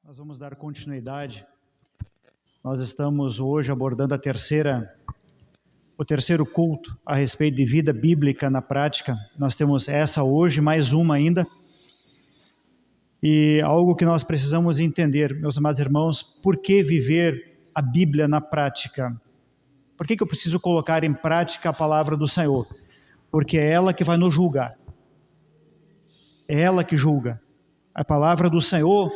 Nós vamos dar continuidade. Nós estamos hoje abordando o terceiro culto a respeito de vida bíblica na prática. Nós temos essa hoje, mais uma ainda. E algo que nós precisamos entender, meus amados irmãos, por que viver a Bíblia na prática? Por que eu preciso colocar em prática a palavra do Senhor? Porque é ela que vai nos julgar. É ela que julga. A palavra do Senhor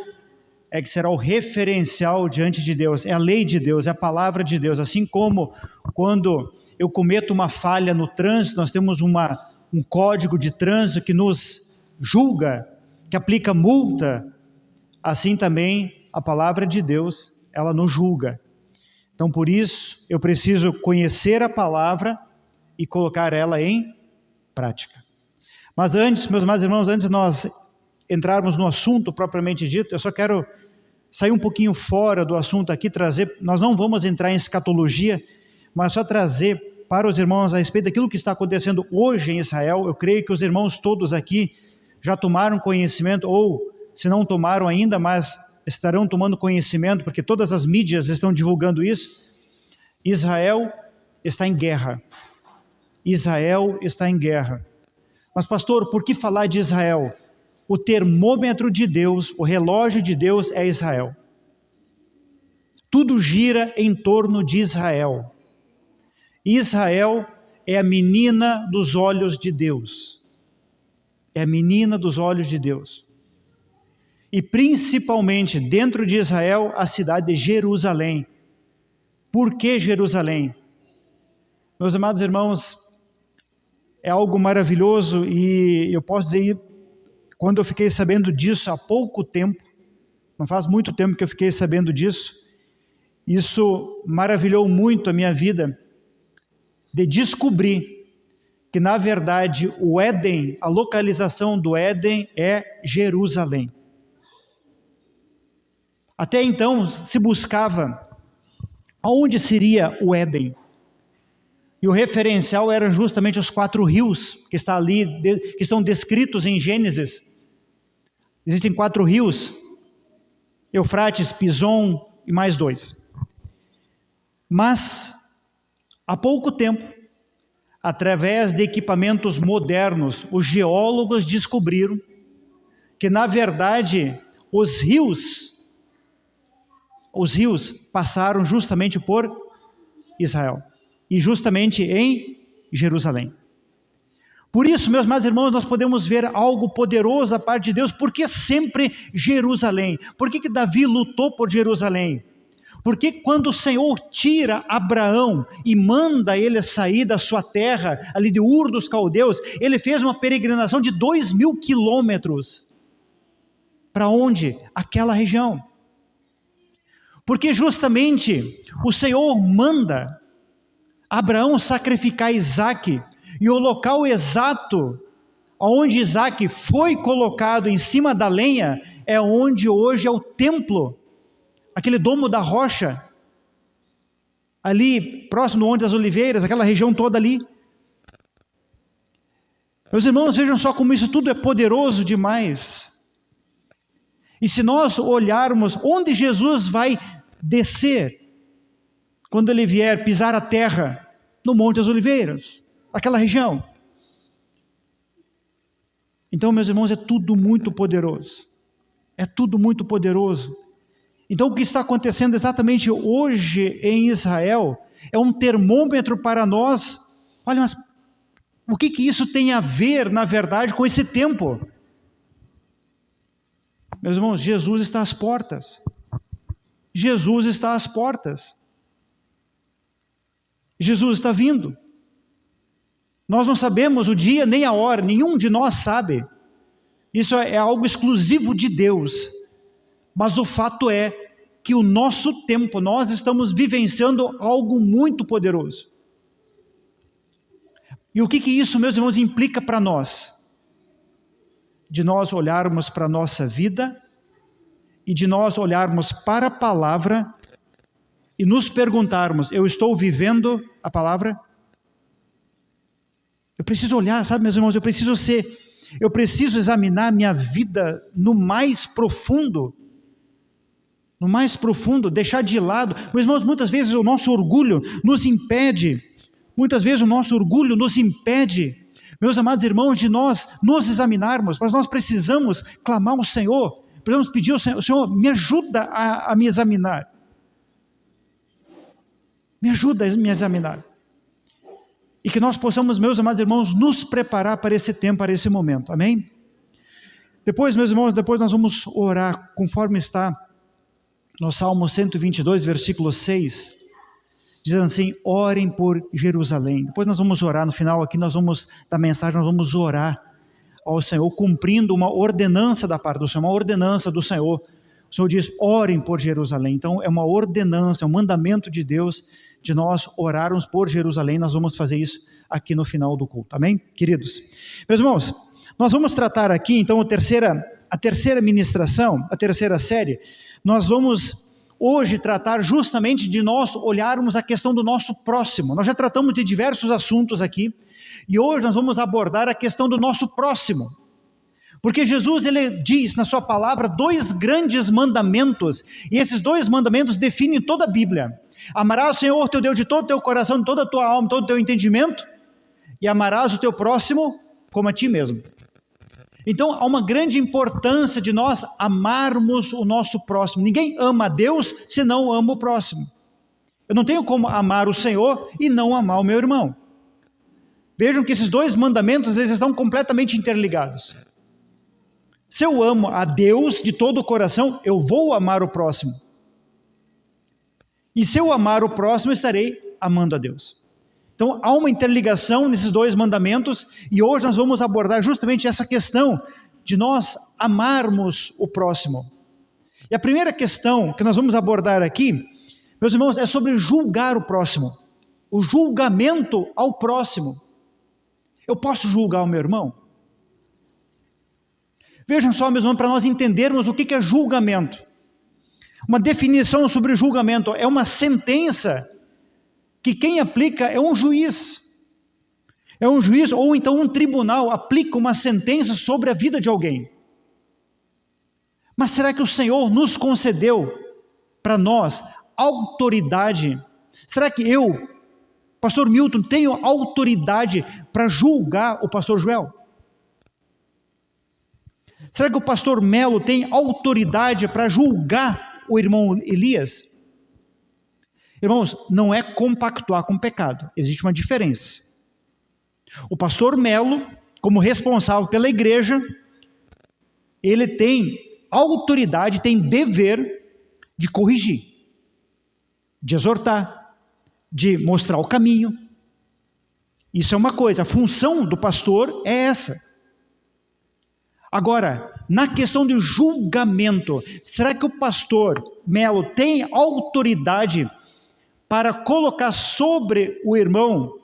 é que será o referencial diante de Deus, é a lei de Deus, é a palavra de Deus. Assim como quando eu cometo uma falha no trânsito, nós temos um código de trânsito que nos julga, que aplica multa, assim também a palavra de Deus, ela nos julga. Então por isso eu preciso conhecer a palavra e colocar ela em prática. Mas antes, meus amados irmãos, antes de nós entrarmos no assunto propriamente dito, eu só quero sair um pouquinho fora do assunto aqui, nós não vamos entrar em escatologia, mas só trazer para os irmãos a respeito daquilo que está acontecendo hoje em Israel. Eu creio que os irmãos todos aqui já tomaram conhecimento, ou se não tomaram ainda, mas estarão tomando conhecimento, porque todas as mídias estão divulgando isso. Israel está em guerra. Israel está em guerra. Mas pastor, por que falar de Israel? O termômetro de Deus, o relógio de Deus é Israel. Tudo gira em torno de Israel. Israel é a menina dos olhos de Deus. É a menina dos olhos de Deus. E principalmente dentro de Israel, a cidade de Jerusalém. Por que Jerusalém? Meus amados irmãos, é algo maravilhoso e eu posso dizer, quando eu fiquei sabendo disso há pouco tempo, não faz muito tempo que eu fiquei sabendo disso, isso maravilhou muito a minha vida, de descobrir que na verdade o Éden, a localização do Éden é Jerusalém. Até então se buscava aonde seria o Éden. E o referencial eram justamente os 4 rios que estão ali, que são descritos em Gênesis. Existem 4 rios, Eufrates, Pison e mais 2. Mas, há pouco tempo, através de equipamentos modernos, os geólogos descobriram que, na verdade, os rios passaram justamente por Israel. E justamente em Jerusalém. Por isso, meus amados irmãos, nós podemos ver algo poderoso da parte de Deus. Por que sempre Jerusalém? Por que Davi lutou por Jerusalém? Porque quando o Senhor tira Abraão e manda ele sair da sua terra, ali de Ur dos Caldeus, ele fez uma peregrinação de 2.000 quilômetros. Para onde? Aquela região. Porque justamente o Senhor manda Abraão sacrificar Isaque, e o local exato onde Isaque foi colocado em cima da lenha é onde hoje é o templo, aquele domo da rocha, ali próximo do Monte das Oliveiras, aquela região toda ali. Meus irmãos, vejam só como isso tudo é poderoso demais. E se nós olharmos onde Jesus vai descer, quando ele vier pisar a terra, no Monte das Oliveiras, aquela região. Então, meus irmãos, é tudo muito poderoso. É tudo muito poderoso. Então, o que está acontecendo exatamente hoje em Israel é um termômetro para nós. Olha, mas o que isso tem a ver, na verdade, com esse tempo? Meus irmãos, Jesus está às portas. Jesus está às portas. Jesus está vindo. Nós não sabemos o dia nem a hora, nenhum de nós sabe. Isso é algo exclusivo de Deus. Mas o fato é que o nosso tempo, nós estamos vivenciando algo muito poderoso. E o que isso, meus irmãos, implica para nós? De nós olharmos para a nossa vida e de nós olharmos para a palavra e nos perguntarmos, eu estou vivendo a palavra? Eu preciso olhar, sabe, meus irmãos, eu preciso examinar minha vida no mais profundo no mais profundo, deixar de lado. Meus irmãos, muitas vezes o nosso orgulho nos impede, meus amados irmãos, de nós nos examinarmos, mas nós precisamos clamar ao Senhor, precisamos pedir ao Senhor: Senhor, me ajuda a me examinar. Me ajuda a me examinar. E que nós possamos, meus amados irmãos, nos preparar para esse tempo, para esse momento. Amém? Depois, meus irmãos, nós vamos orar, conforme está no Salmo 122, versículo 6. Diz assim: orem por Jerusalém. Depois nós vamos orar, no final aqui da mensagem, nós vamos orar ao Senhor, cumprindo uma ordenança da parte do Senhor, uma ordenança do Senhor. O Senhor diz: orem por Jerusalém. Então é uma ordenança, é um mandamento de Deus, de nós orarmos por Jerusalém. Nós vamos fazer isso aqui no final do culto, amém? Queridos, meus irmãos, nós vamos tratar aqui, então, a terceira ministração, a terceira série. Nós vamos hoje tratar justamente de nós olharmos a questão do nosso próximo. Nós já tratamos de diversos assuntos aqui, e hoje nós vamos abordar a questão do nosso próximo. Porque Jesus, ele diz na sua palavra 2 grandes mandamentos, e esses 2 mandamentos definem toda a Bíblia. Amarás o Senhor teu Deus de todo o teu coração, de toda a tua alma, de todo o teu entendimento, e amarás o teu próximo como a ti mesmo. Então há uma grande importância de nós amarmos o nosso próximo. Ninguém ama a Deus se não ama o próximo. Eu não tenho como amar o Senhor e não amar o meu irmão. Vejam que esses 2 mandamentos, eles estão completamente interligados. Se eu amo a Deus de todo o coração, eu vou amar o próximo. E se eu amar o próximo, estarei amando a Deus. Então há uma interligação nesses 2 mandamentos, e hoje nós vamos abordar justamente essa questão de nós amarmos o próximo. E a primeira questão que nós vamos abordar aqui, meus irmãos, é sobre julgar o próximo. O julgamento ao próximo. Eu posso julgar o meu irmão? Vejam só, meus irmãos, para nós entendermos o que é julgamento. Uma definição sobre julgamento é uma sentença que quem aplica é um juiz. É um juiz ou então um tribunal aplica uma sentença sobre a vida de alguém. Mas será que o Senhor nos concedeu para nós autoridade? Será que eu, pastor Milton, tenho autoridade para julgar o pastor Joel? Será que o pastor Melo tem autoridade para julgar o irmão Elias? Irmãos, não é compactuar com o pecado, existe uma diferença. O pastor Melo, como responsável pela igreja, ele tem autoridade, tem dever de corrigir, de exortar, de mostrar o caminho. Isso é uma coisa, a função do pastor é essa. Agora, na questão de julgamento, será que o pastor Melo tem autoridade para colocar sobre o irmão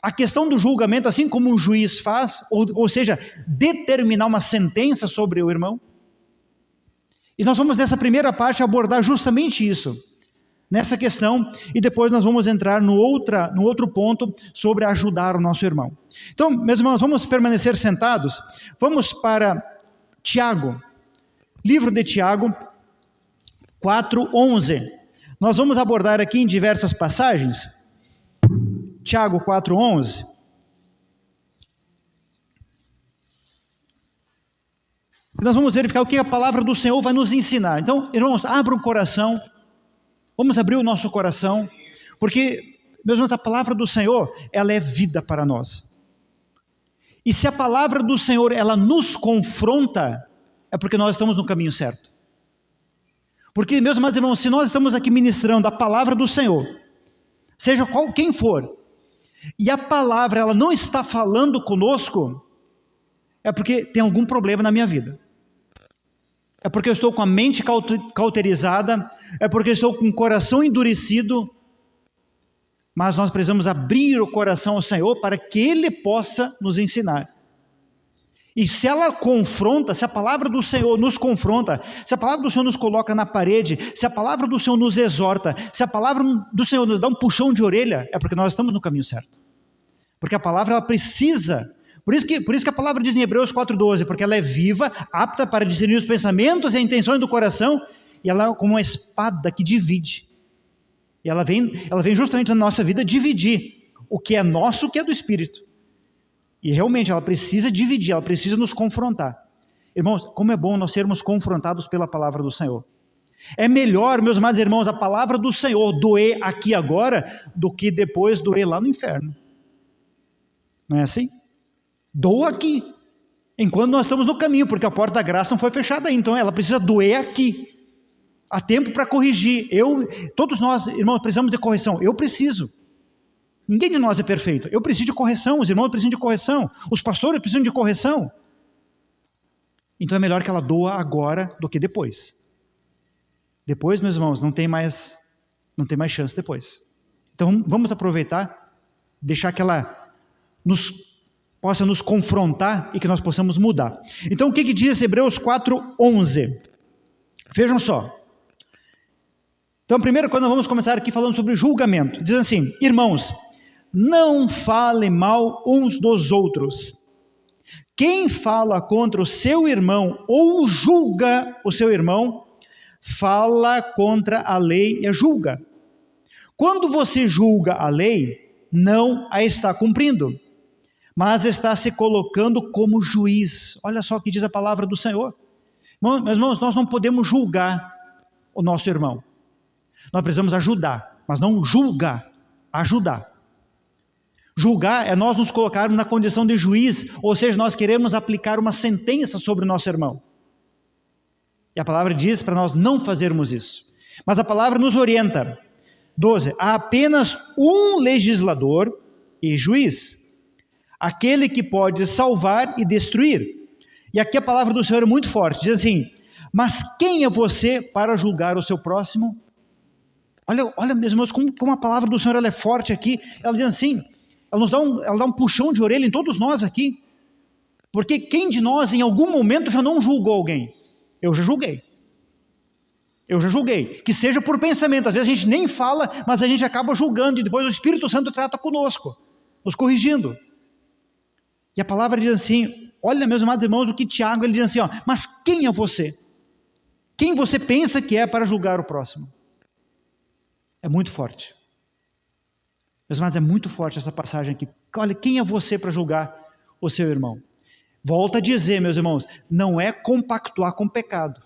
a questão do julgamento, assim como um juiz faz, ou seja, determinar uma sentença sobre o irmão? E nós vamos nessa primeira parte abordar justamente isso, nessa questão, e depois nós vamos entrar no outro ponto sobre ajudar o nosso irmão. Então, meus irmãos, vamos permanecer sentados, vamos para Tiago, livro de Tiago 4:11. Nós vamos abordar aqui em diversas passagens, Tiago 4:11. Nós vamos verificar o que a palavra do Senhor vai nos ensinar. Então, irmãos, abra o coração, vamos abrir o nosso coração, porque, meus irmãos, a palavra do Senhor, ela é vida para nós. E se a palavra do Senhor, ela nos confronta, é porque nós estamos no caminho certo. Porque, meus amados irmãos, se nós estamos aqui ministrando a palavra do Senhor, seja quem for, e a palavra ela não está falando conosco, é porque tem algum problema na minha vida. É porque eu estou com a mente cauterizada, é porque eu estou com o coração endurecido, mas nós precisamos abrir o coração ao Senhor para que Ele possa nos ensinar. E se ela confronta, se a palavra do Senhor nos confronta, se a palavra do Senhor nos coloca na parede, se a palavra do Senhor nos exorta, se a palavra do Senhor nos dá um puxão de orelha, é porque nós estamos no caminho certo. Porque a palavra ela precisa, por isso que a palavra diz em Hebreus 4:12, porque ela é viva, apta para discernir os pensamentos e a intenções do coração, e ela é como uma espada que divide. E ela vem justamente na nossa vida dividir o que é nosso, o que é do Espírito. E realmente ela precisa dividir, ela precisa nos confrontar. Irmãos, como é bom nós sermos confrontados pela palavra do Senhor. É melhor, meus amados irmãos, a palavra do Senhor doer aqui agora, do que depois doer lá no inferno. Não é assim? Doa aqui, enquanto nós estamos no caminho, porque a porta da graça não foi fechada ainda, então ela precisa doer aqui. Há tempo para corrigir. Todos nós, irmãos, precisamos de correção. Eu preciso. Ninguém de nós é perfeito. Eu preciso de correção, os irmãos precisam de correção, os pastores precisam de correção. Então é melhor que ela doa agora do que depois. Depois, meus irmãos, não tem mais chance depois. Então vamos aproveitar, deixar que ela possa nos confrontar e que nós possamos mudar. Então o que diz Hebreus 4:11? Vejam só. Então primeiro, quando vamos começar aqui falando sobre julgamento, diz assim: irmãos, não falem mal uns dos outros. Quem fala contra o seu irmão ou julga o seu irmão, fala contra a lei e a julga. Quando você julga a lei, não a está cumprindo, mas está se colocando como juiz. Olha só o que diz a palavra do Senhor. Meus irmãos, nós não podemos julgar o nosso irmão. Nós precisamos ajudar, mas não julgar, ajudar. Julgar é nós nos colocarmos na condição de juiz, ou seja, nós queremos aplicar uma sentença sobre o nosso irmão. E a palavra diz para nós não fazermos isso. Mas a palavra nos orienta. 12. Há apenas um legislador e juiz, aquele que pode salvar e destruir. E aqui a palavra do Senhor é muito forte, diz assim: mas quem é você para julgar o seu próximo? Olha meus irmãos, como a palavra do Senhor ela é forte aqui. Ela diz assim, ela dá um puxão de orelha em todos nós aqui. Porque quem de nós em algum momento já não julgou alguém? Eu já julguei. Que seja por pensamento, às vezes a gente nem fala, mas a gente acaba julgando, e depois o Espírito Santo trata conosco, nos corrigindo. E a palavra diz assim, olha meus amados irmãos, o que Tiago ele diz assim, mas quem é você? Quem você pensa que é para julgar o próximo? É muito forte. Meus amados, é muito forte essa passagem aqui. Olha, quem é você para julgar o seu irmão? Volto a dizer, meus irmãos, não é compactuar com o pecado.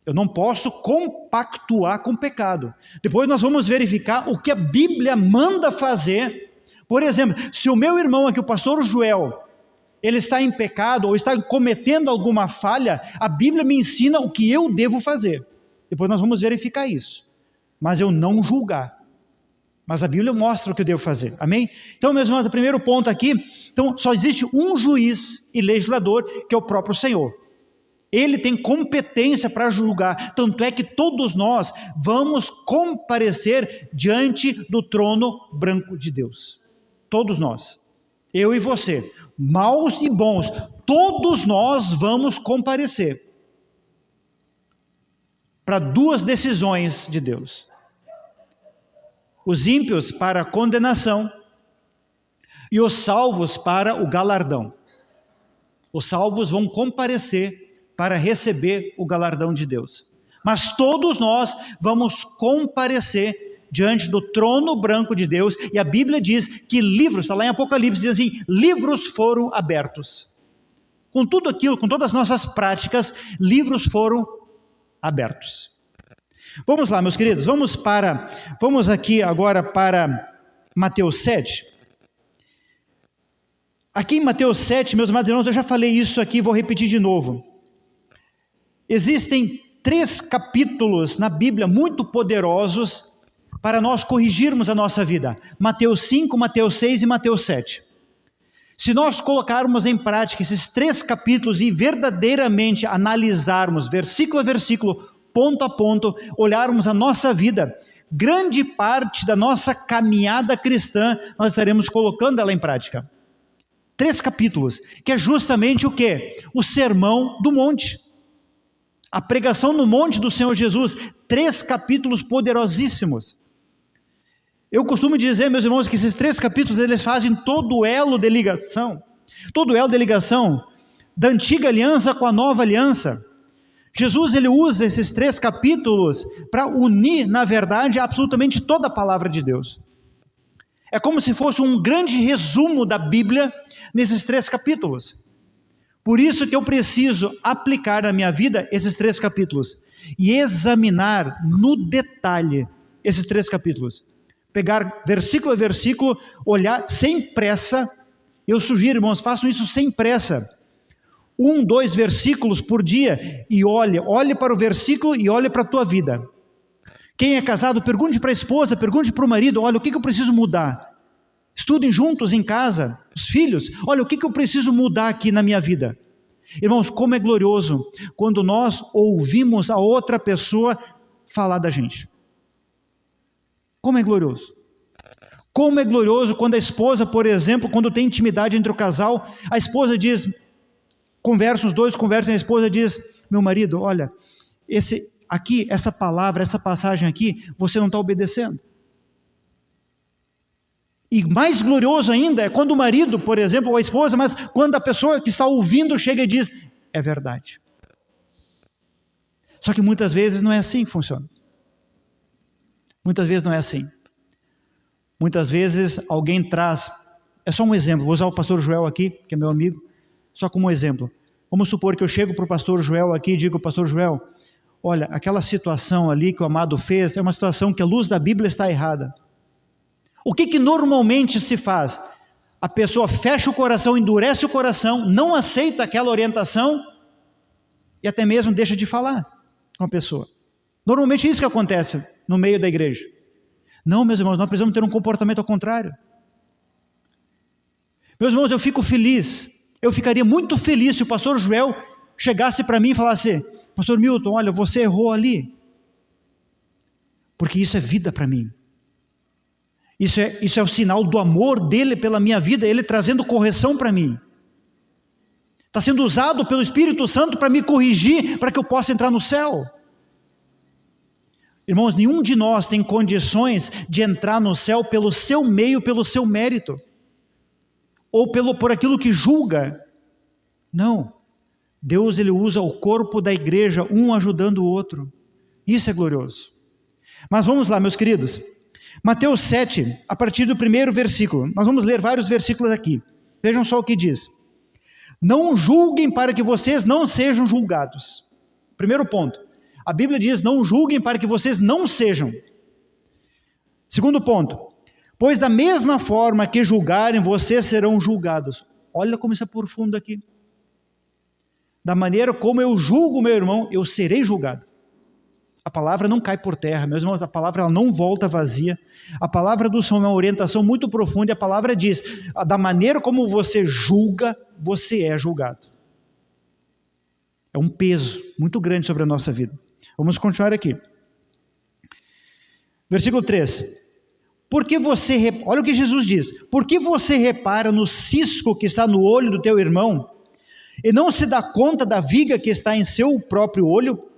Eu não posso compactuar com o pecado. Depois nós vamos verificar o que a Bíblia manda fazer. Por exemplo, se o meu irmão aqui, o pastor Joel, ele está em pecado ou está cometendo alguma falha, a Bíblia me ensina o que eu devo fazer. Depois nós vamos verificar isso. Mas eu não julgar. Mas a Bíblia mostra o que eu devo fazer. Amém? Então, meus irmãos, o primeiro ponto aqui, então só existe um juiz e legislador, que é o próprio Senhor. Ele tem competência para julgar, tanto é que todos nós vamos comparecer diante do trono branco de Deus. Todos nós, eu e você, maus e bons, todos nós vamos comparecer para duas decisões de Deus. Os ímpios para a condenação e os salvos para o galardão. Os salvos vão comparecer para receber o galardão de Deus. Mas todos nós vamos comparecer diante do trono branco de Deus, e a Bíblia diz que livros, está lá em Apocalipse, diz assim, livros foram abertos. Com tudo aquilo, com todas as nossas práticas, livros foram abertos. Vamos lá, meus queridos, vamos aqui agora para Mateus 7. Aqui em Mateus 7, meus amados irmãos, eu já falei isso aqui, vou repetir de novo. Existem 3 capítulos na Bíblia muito poderosos para nós corrigirmos a nossa vida. Mateus 5, Mateus 6 e Mateus 7. Se nós colocarmos em prática esses 3 capítulos e verdadeiramente analisarmos versículo a versículo, ponto a ponto, olharmos a nossa vida, grande parte da nossa caminhada cristã, nós estaremos colocando ela em prática. 3 capítulos, que é justamente o quê? O Sermão do Monte. A pregação no monte do Senhor Jesus, 3 capítulos poderosíssimos. Eu costumo dizer, meus irmãos, que esses 3 capítulos, eles fazem todo o elo de ligação da antiga aliança com a nova aliança. Jesus, ele usa esses 3 capítulos para unir, na verdade, absolutamente toda a palavra de Deus. É como se fosse um grande resumo da Bíblia nesses 3 capítulos. Por isso que eu preciso aplicar na minha vida esses 3 capítulos e examinar no detalhe esses 3 capítulos. Pegar versículo a versículo, olhar sem pressa. Eu sugiro, irmãos, façam isso sem pressa. 1, 2 versículos por dia e olhe para o versículo e olhe para a tua vida. Quem é casado, pergunte para a esposa, pergunte para o marido, olha, o que eu preciso mudar? Estudem juntos em casa, os filhos, olha, o que eu preciso mudar aqui na minha vida? Irmãos, como é glorioso quando nós ouvimos a outra pessoa falar da gente. Como é glorioso. Como é glorioso quando a esposa, por exemplo, quando tem intimidade entre o casal, a esposa diz, os dois conversam, a esposa diz, meu marido, olha, essa palavra, essa passagem aqui, você não está obedecendo. E mais glorioso ainda é quando o marido, por exemplo, ou a esposa, mas quando a pessoa que está ouvindo chega e diz, é verdade. Só que muitas vezes não é assim que funciona. Muitas vezes não é assim. Muitas vezes alguém traz, é só um exemplo, vou usar o pastor Joel aqui, que é meu amigo, só como um exemplo. Vamos supor que eu chego para o pastor Joel aqui e digo, pastor Joel, olha, aquela situação ali que o amado fez, é uma situação que a luz da Bíblia está errada. O que normalmente se faz? A pessoa fecha o coração, endurece o coração, não aceita aquela orientação e até mesmo deixa de falar com a pessoa. Normalmente é isso que acontece no meio da igreja. Não, meus irmãos, nós precisamos ter um comportamento ao contrário. Meus irmãos, eu ficaria muito feliz se o pastor Joel chegasse para mim e falasse, pastor Milton, olha, você errou ali. Porque isso é vida para mim. Isso é o sinal do amor dele pela minha vida, ele trazendo correção para mim. Está sendo usado pelo Espírito Santo para me corrigir, para que eu possa entrar no céu. Irmãos, nenhum de nós tem condições de entrar no céu pelo seu meio, pelo seu mérito, ou por aquilo que julga. Não. Deus, ele usa o corpo da igreja, um ajudando o outro. Isso é glorioso. Mas vamos lá, meus queridos. Mateus 7, a partir do 1º versículo. Nós vamos ler vários versículos aqui. Vejam só o que diz. Não julguem para que vocês não sejam julgados. Primeiro ponto. A Bíblia diz, não julguem para que vocês não sejam. Segundo ponto. Pois da mesma forma que julgarem, vocês serão julgados. Olha como isso é profundo aqui. Da maneira como eu julgo meu irmão, eu serei julgado. A palavra não cai por terra, meus irmãos, a palavra ela não volta vazia. A palavra do Senhor é uma orientação muito profunda e a palavra diz, da maneira como você julga, você é julgado. É um peso muito grande sobre a nossa vida. Vamos continuar aqui. Versículo 3. Olha o que Jesus diz. Por que você repara no cisco que está no olho do teu irmão e não se dá conta da viga que está em seu próprio olho?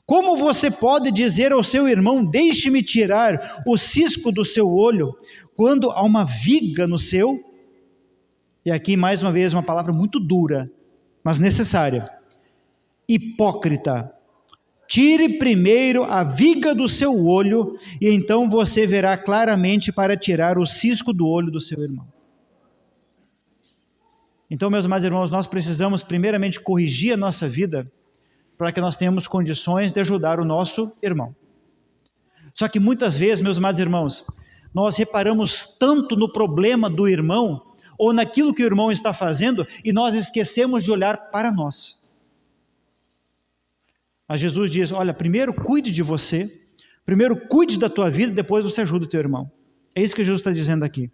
Como você pode dizer ao seu irmão, deixe-me tirar o cisco do seu olho, quando há uma viga no seu? E aqui mais uma vez uma palavra muito dura, mas necessária. Hipócrita, tire primeiro a viga do seu olho, e então você verá claramente para tirar o cisco do olho do seu irmão. Então, meus amados irmãos, nós precisamos primeiramente corrigir a nossa vida, para que nós tenhamos condições de ajudar o nosso irmão. Só que muitas vezes, meus amados irmãos, nós reparamos tanto no problema do irmão, ou naquilo que o irmão está fazendo, e nós esquecemos de olhar para nós. Mas Jesus diz, olha, primeiro cuide de você, primeiro cuide da tua vida, depois você ajuda o teu irmão. É isso que Jesus está dizendo aqui.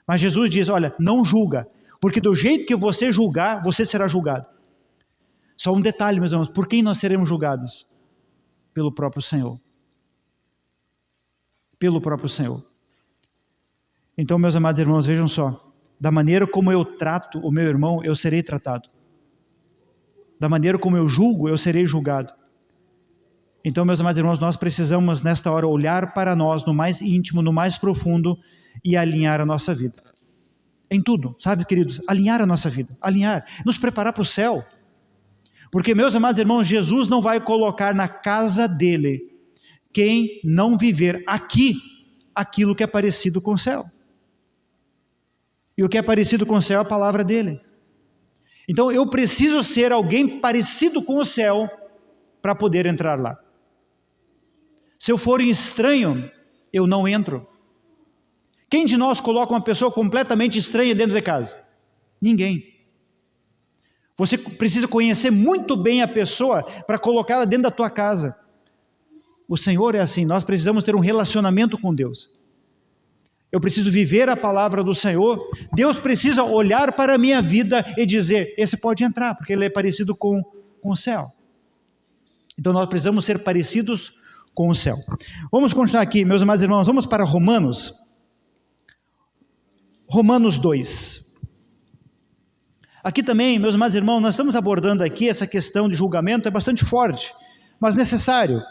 Mas Jesus diz, olha, não julga, porque do jeito que você julgar, você será julgado. Só um detalhe, meus irmãos, por quem nós seremos julgados? Pelo próprio Senhor. Pelo próprio Senhor. Então, meus amados irmãos, vejam só, da maneira como eu trato o meu irmão, eu serei tratado. Da maneira como eu julgo, eu serei julgado. Então, meus amados irmãos, nós precisamos nesta hora olhar para nós no mais íntimo, no mais profundo e alinhar a nossa vida. Em tudo, sabe, queridos? Alinhar a nossa vida, alinhar, nos preparar para o céu. Porque, meus amados irmãos, Jesus não vai colocar na casa dele quem não viver aqui aquilo que é parecido com o céu. E o que é parecido com o céu é a palavra dele. Então eu preciso ser alguém parecido com o céu para poder entrar lá. Se eu for estranho, eu não entro. Quem de nós coloca uma pessoa completamente estranha dentro de casa? Ninguém. Você precisa conhecer muito bem a pessoa para colocá-la dentro da tua casa. O Senhor é assim, nós precisamos ter um relacionamento com Deus. Eu preciso viver a palavra do Senhor. Deus precisa olhar para a minha vida e dizer, esse pode entrar, porque ele é parecido com o céu. Então nós precisamos ser parecidos com o céu. Vamos continuar aqui, meus amados irmãos, vamos para Romanos. Romanos 2. Aqui também, meus amados irmãos, nós estamos abordando aqui essa questão de julgamento, é bastante forte, mas necessário.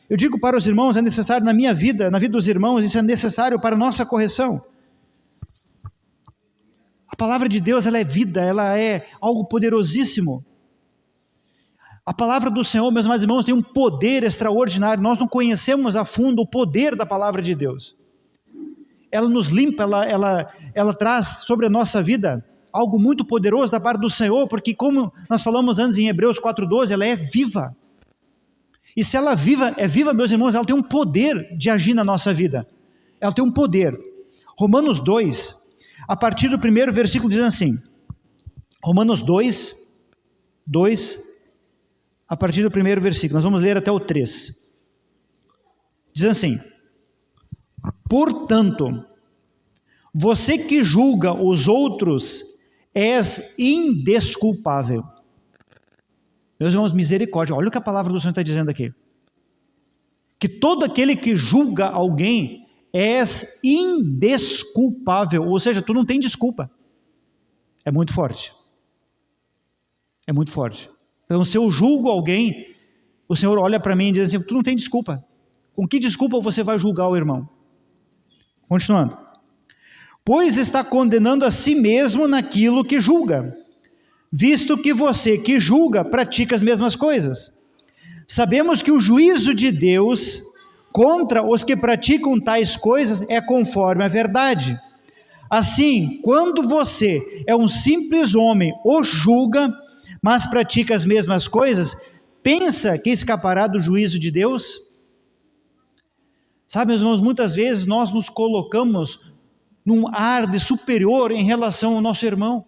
Eu digo para os irmãos, é necessário na minha vida, na vida dos irmãos, isso é necessário para a nossa correção. A palavra de Deus, ela é vida, ela é algo poderosíssimo. A palavra do Senhor, meus amados irmãos, tem um poder extraordinário. Nós não conhecemos a fundo o poder da palavra de Deus. Ela nos limpa, ela traz sobre a nossa vida algo muito poderoso da parte do Senhor, porque como nós falamos antes em Hebreus 4:12, ela é viva. E se ela é viva, meus irmãos, ela tem um poder de agir na nossa vida. Ela tem um poder. Romanos 2, a partir do primeiro versículo diz assim, Romanos 2, a partir do primeiro versículo, nós vamos ler até o 3. Diz assim, portanto, você que julga os outros, és indesculpável. Meus irmãos, misericórdia, olha o que a palavra do Senhor está dizendo aqui. Que todo aquele que julga alguém, és indesculpável, ou seja, tu não tem desculpa. É muito forte. É muito forte. Então, se eu julgo alguém, o Senhor olha para mim e diz assim, tu não tem desculpa. Com que desculpa você vai julgar o irmão? Continuando. Pois está condenando a si mesmo naquilo que julga, visto que você que julga pratica as mesmas coisas. Sabemos que o juízo de Deus contra os que praticam tais coisas é conforme a verdade. Assim, quando você é um simples homem ou julga, mas pratica as mesmas coisas, pensa que escapará do juízo de Deus? Sabe, meus irmãos, muitas vezes nós nos colocamos num ar de superior em relação ao nosso irmão.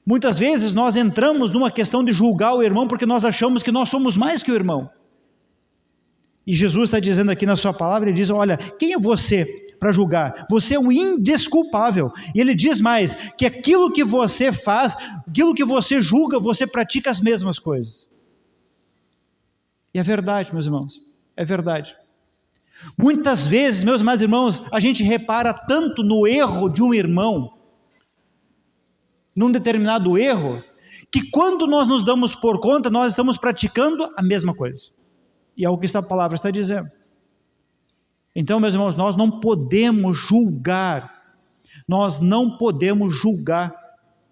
Muitas vezes nós entramos numa questão de julgar o irmão porque nós achamos que nós somos mais que o irmão. E Jesus está dizendo aqui na sua palavra, ele diz, olha, quem é você para julgar? Você é um indesculpável. E ele diz mais, que aquilo que você faz, aquilo que você julga, você pratica as mesmas coisas. E é verdade, meus irmãos, é verdade. Muitas vezes, meus amados irmãos, a gente repara tanto no erro de um irmão, num determinado erro, que quando nós nos damos por conta, nós estamos praticando a mesma coisa. E é o que esta palavra está dizendo. Então, meus irmãos, nós não podemos julgar,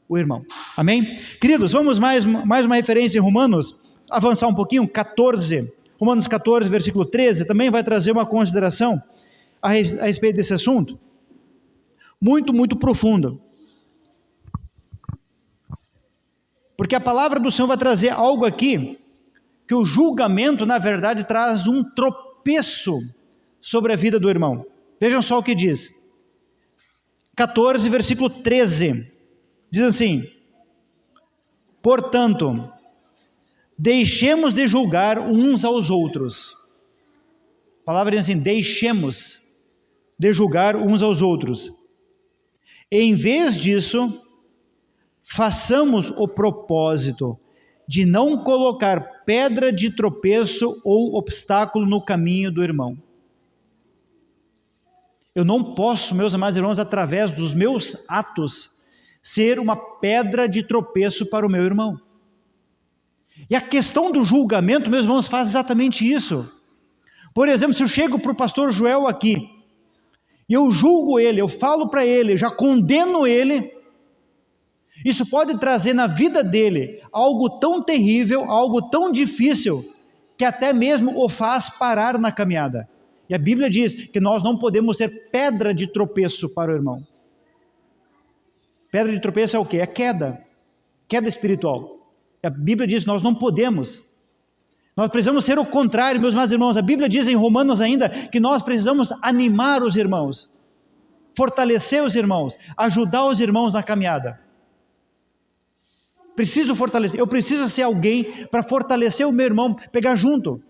o irmão. Amém? Queridos, vamos mais uma referência em Romanos, avançar um pouquinho, 14, Romanos 14, versículo 13, também vai trazer uma consideração a respeito desse assunto, muito, muito profundo. Porque a palavra do Senhor vai trazer algo aqui, que o julgamento, na verdade, traz um tropeço sobre a vida do irmão. Vejam só o que diz. 14, versículo 13. Diz assim, portanto, deixemos de julgar uns aos outros. A palavra diz assim, deixemos de julgar uns aos outros. Em vez disso, façamos o propósito de não colocar pedra de tropeço ou obstáculo no caminho do irmão. Eu não posso, meus amados irmãos, através dos meus atos, ser uma pedra de tropeço para o meu irmão. E a questão do julgamento, meus irmãos, faz exatamente isso. Por exemplo, se eu chego para o pastor Joel aqui, e eu julgo ele, eu falo para ele, eu já condeno ele, Isso pode trazer na vida dele algo tão terrível, algo tão difícil, que até mesmo o faz parar na caminhada. E a Bíblia diz que nós não podemos ser pedra de tropeço para o irmão. Pedra de tropeço é o quê? É queda espiritual. A Bíblia diz que nós não podemos. Nós precisamos ser o contrário, meus amados irmãos. A Bíblia diz em Romanos ainda que nós precisamos animar os irmãos, fortalecer os irmãos, ajudar os irmãos na caminhada. Preciso fortalecer, eu preciso ser alguém para fortalecer o meu irmão, pegar junto.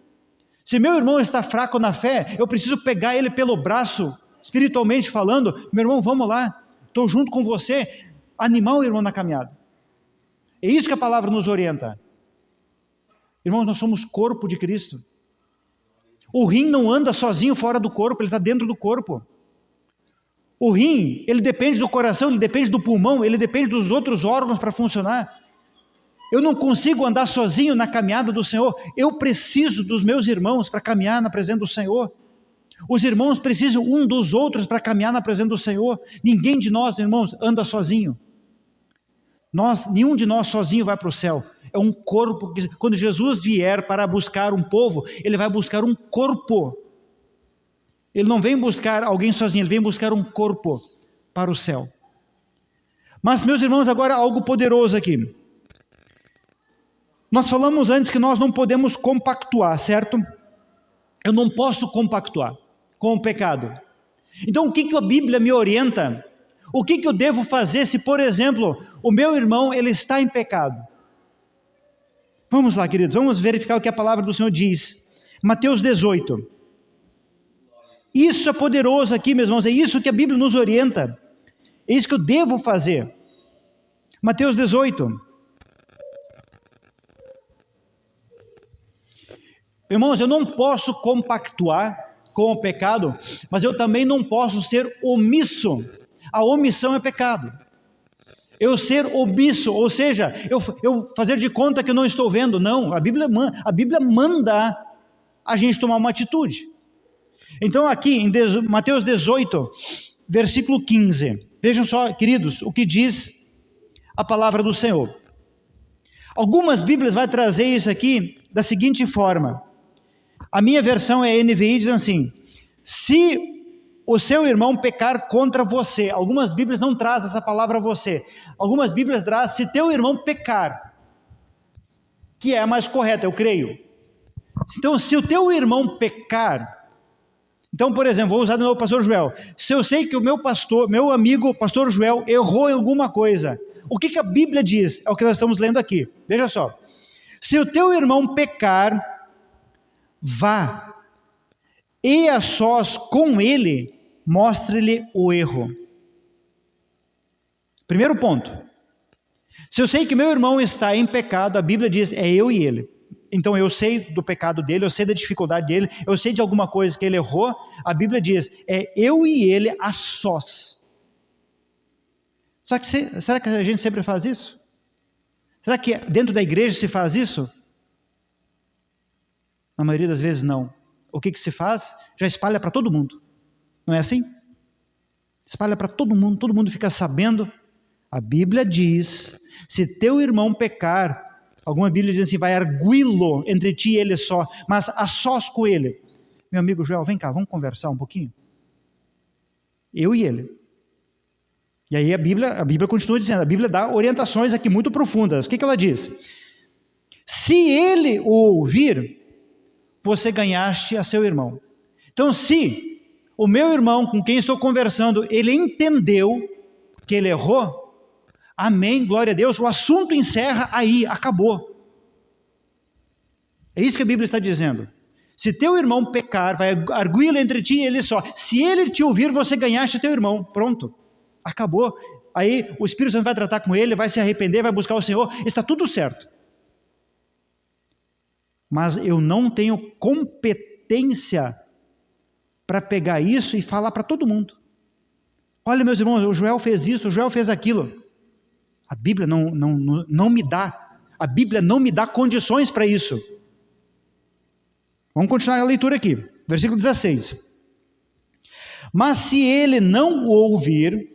Se meu irmão está fraco na fé, eu preciso pegar ele pelo braço, espiritualmente falando, meu irmão, vamos lá, estou junto com você, animar o irmão na caminhada. É isso que a palavra nos orienta. Irmãos, nós somos corpo de Cristo. O rim não anda sozinho fora do corpo, ele está dentro do corpo. O rim, ele depende do coração, ele depende do pulmão, ele depende dos outros órgãos para funcionar. Eu não consigo andar sozinho na caminhada do Senhor, eu preciso dos meus irmãos para caminhar na presença do Senhor. Os irmãos precisam um dos outros para caminhar na presença do Senhor. Ninguém de nós, irmãos, anda sozinho. Nenhum de nós sozinho vai para o céu. É um corpo, quando Jesus vier para buscar um povo, ele vai buscar um corpo. Ele não vem buscar alguém sozinho, ele vem buscar um corpo para o céu. Mas, meus irmãos, agora algo poderoso aqui. Nós falamos antes que nós não podemos compactuar, certo? Eu não posso compactuar com o pecado. Então, o que a Bíblia me orienta? O que eu devo fazer se, por exemplo, o meu irmão ele está em pecado? Vamos lá, queridos, vamos verificar o que a palavra do Senhor diz. Mateus 18. Isso é poderoso aqui, meus irmãos, é isso que a Bíblia nos orienta. É isso que eu devo fazer. Mateus 18. Irmãos, eu não posso compactuar com o pecado, mas eu também não posso ser omisso. A omissão é pecado. Eu ser omisso, ou seja, eu fazer de conta que eu não estou vendo. Não, a Bíblia manda a gente tomar uma atitude. Então aqui em Mateus 18, versículo 15. Vejam só, queridos, o que diz a palavra do Senhor. Algumas Bíblias vai trazer isso aqui da seguinte forma. A minha versão é NVI, diz assim: se o seu irmão pecar contra você, algumas Bíblias não trazem essa palavra você, algumas Bíblias trazem se teu irmão pecar, que é a mais correta, eu creio. Então, se o teu irmão pecar, então, por exemplo, vou usar de novo o pastor Joel, se eu sei que o meu amigo, pastor Joel, errou em alguma coisa, o que a Bíblia diz? É o que nós estamos lendo aqui, veja só, se o teu irmão pecar, vá, e a sós com ele, mostre-lhe o erro. Primeiro ponto, se eu sei que meu irmão está em pecado, a Bíblia diz, é eu e ele. Então eu sei do pecado dele, eu sei da dificuldade dele, eu sei de alguma coisa que ele errou, a Bíblia diz, é eu e ele a sós. Será que a gente sempre faz isso? Será que dentro da igreja se faz isso? Na maioria das vezes não. O que se faz? Já espalha para todo mundo. Não é assim? Espalha para todo mundo fica sabendo. A Bíblia diz, se teu irmão pecar, alguma Bíblia diz assim, vai arguí-lo entre ti e ele só, mas a sós com ele. Meu amigo Joel, vem cá, vamos conversar um pouquinho? Eu e ele. E aí a Bíblia continua dizendo, a Bíblia dá orientações aqui muito profundas. O que ela diz? Se ele o ouvir, você ganhaste a seu irmão. Então, se o meu irmão com quem estou conversando, ele entendeu que ele errou, amém, glória a Deus, o assunto encerra aí, acabou. É isso que a Bíblia está dizendo. Se teu irmão pecar, vai arguí-lo entre ti e ele só. Se ele te ouvir, você ganhaste teu irmão. Pronto, acabou. Aí o Espírito Santo vai tratar com ele, vai se arrepender, vai buscar o Senhor, está tudo certo. Mas eu não tenho competência para pegar isso e falar para todo mundo. Olha, meus irmãos, o Joel fez isso, o Joel fez aquilo. A Bíblia não me dá, a Bíblia não me dá condições para isso. Vamos continuar a leitura aqui, versículo 16. Mas se ele não o ouvir,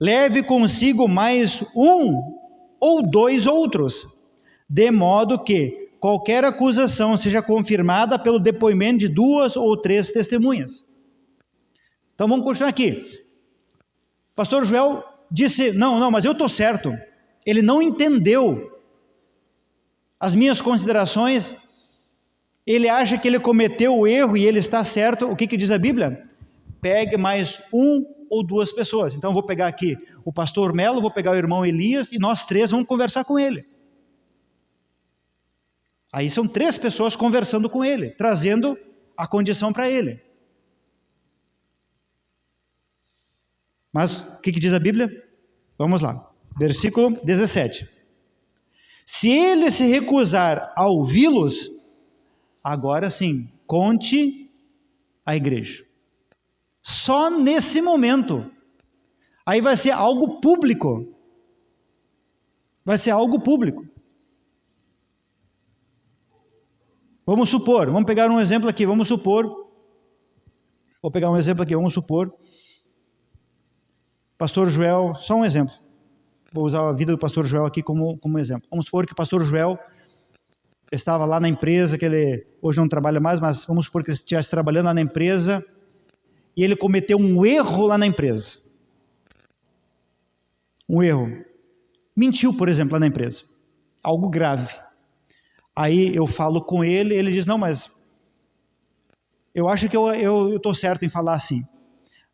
leve consigo mais um ou dois outros, de modo que qualquer acusação seja confirmada pelo depoimento de 2 ou 3 testemunhas. Então vamos continuar aqui. Pastor Joel disse, não, mas eu estou certo. Ele não entendeu as minhas considerações, ele acha que ele cometeu o erro e ele está certo. O que diz a Bíblia? Pegue mais um ou duas pessoas. Então eu vou pegar aqui o pastor Melo, vou pegar o irmão Elias e nós 3 vamos conversar com ele. Aí são 3 pessoas conversando com ele, trazendo a condição para ele. Mas o que diz a Bíblia? Vamos lá, versículo 17. Se ele se recusar a ouvi-los, agora sim, conte a igreja. Só nesse momento. Aí vai ser algo público. Vai ser algo público. Vamos supor, vamos pegar um exemplo aqui, vamos supor, pastor Joel, só um exemplo, vou usar a vida do pastor Joel aqui como exemplo. Vamos supor que o pastor Joel estava lá na empresa, que ele hoje não trabalha mais, mas vamos supor que ele estivesse trabalhando lá na empresa, e ele cometeu um erro lá na empresa. Um erro. Mentiu, por exemplo, lá na empresa. Algo grave. Aí eu falo com ele, ele diz, não, mas eu acho que eu estou certo em falar assim.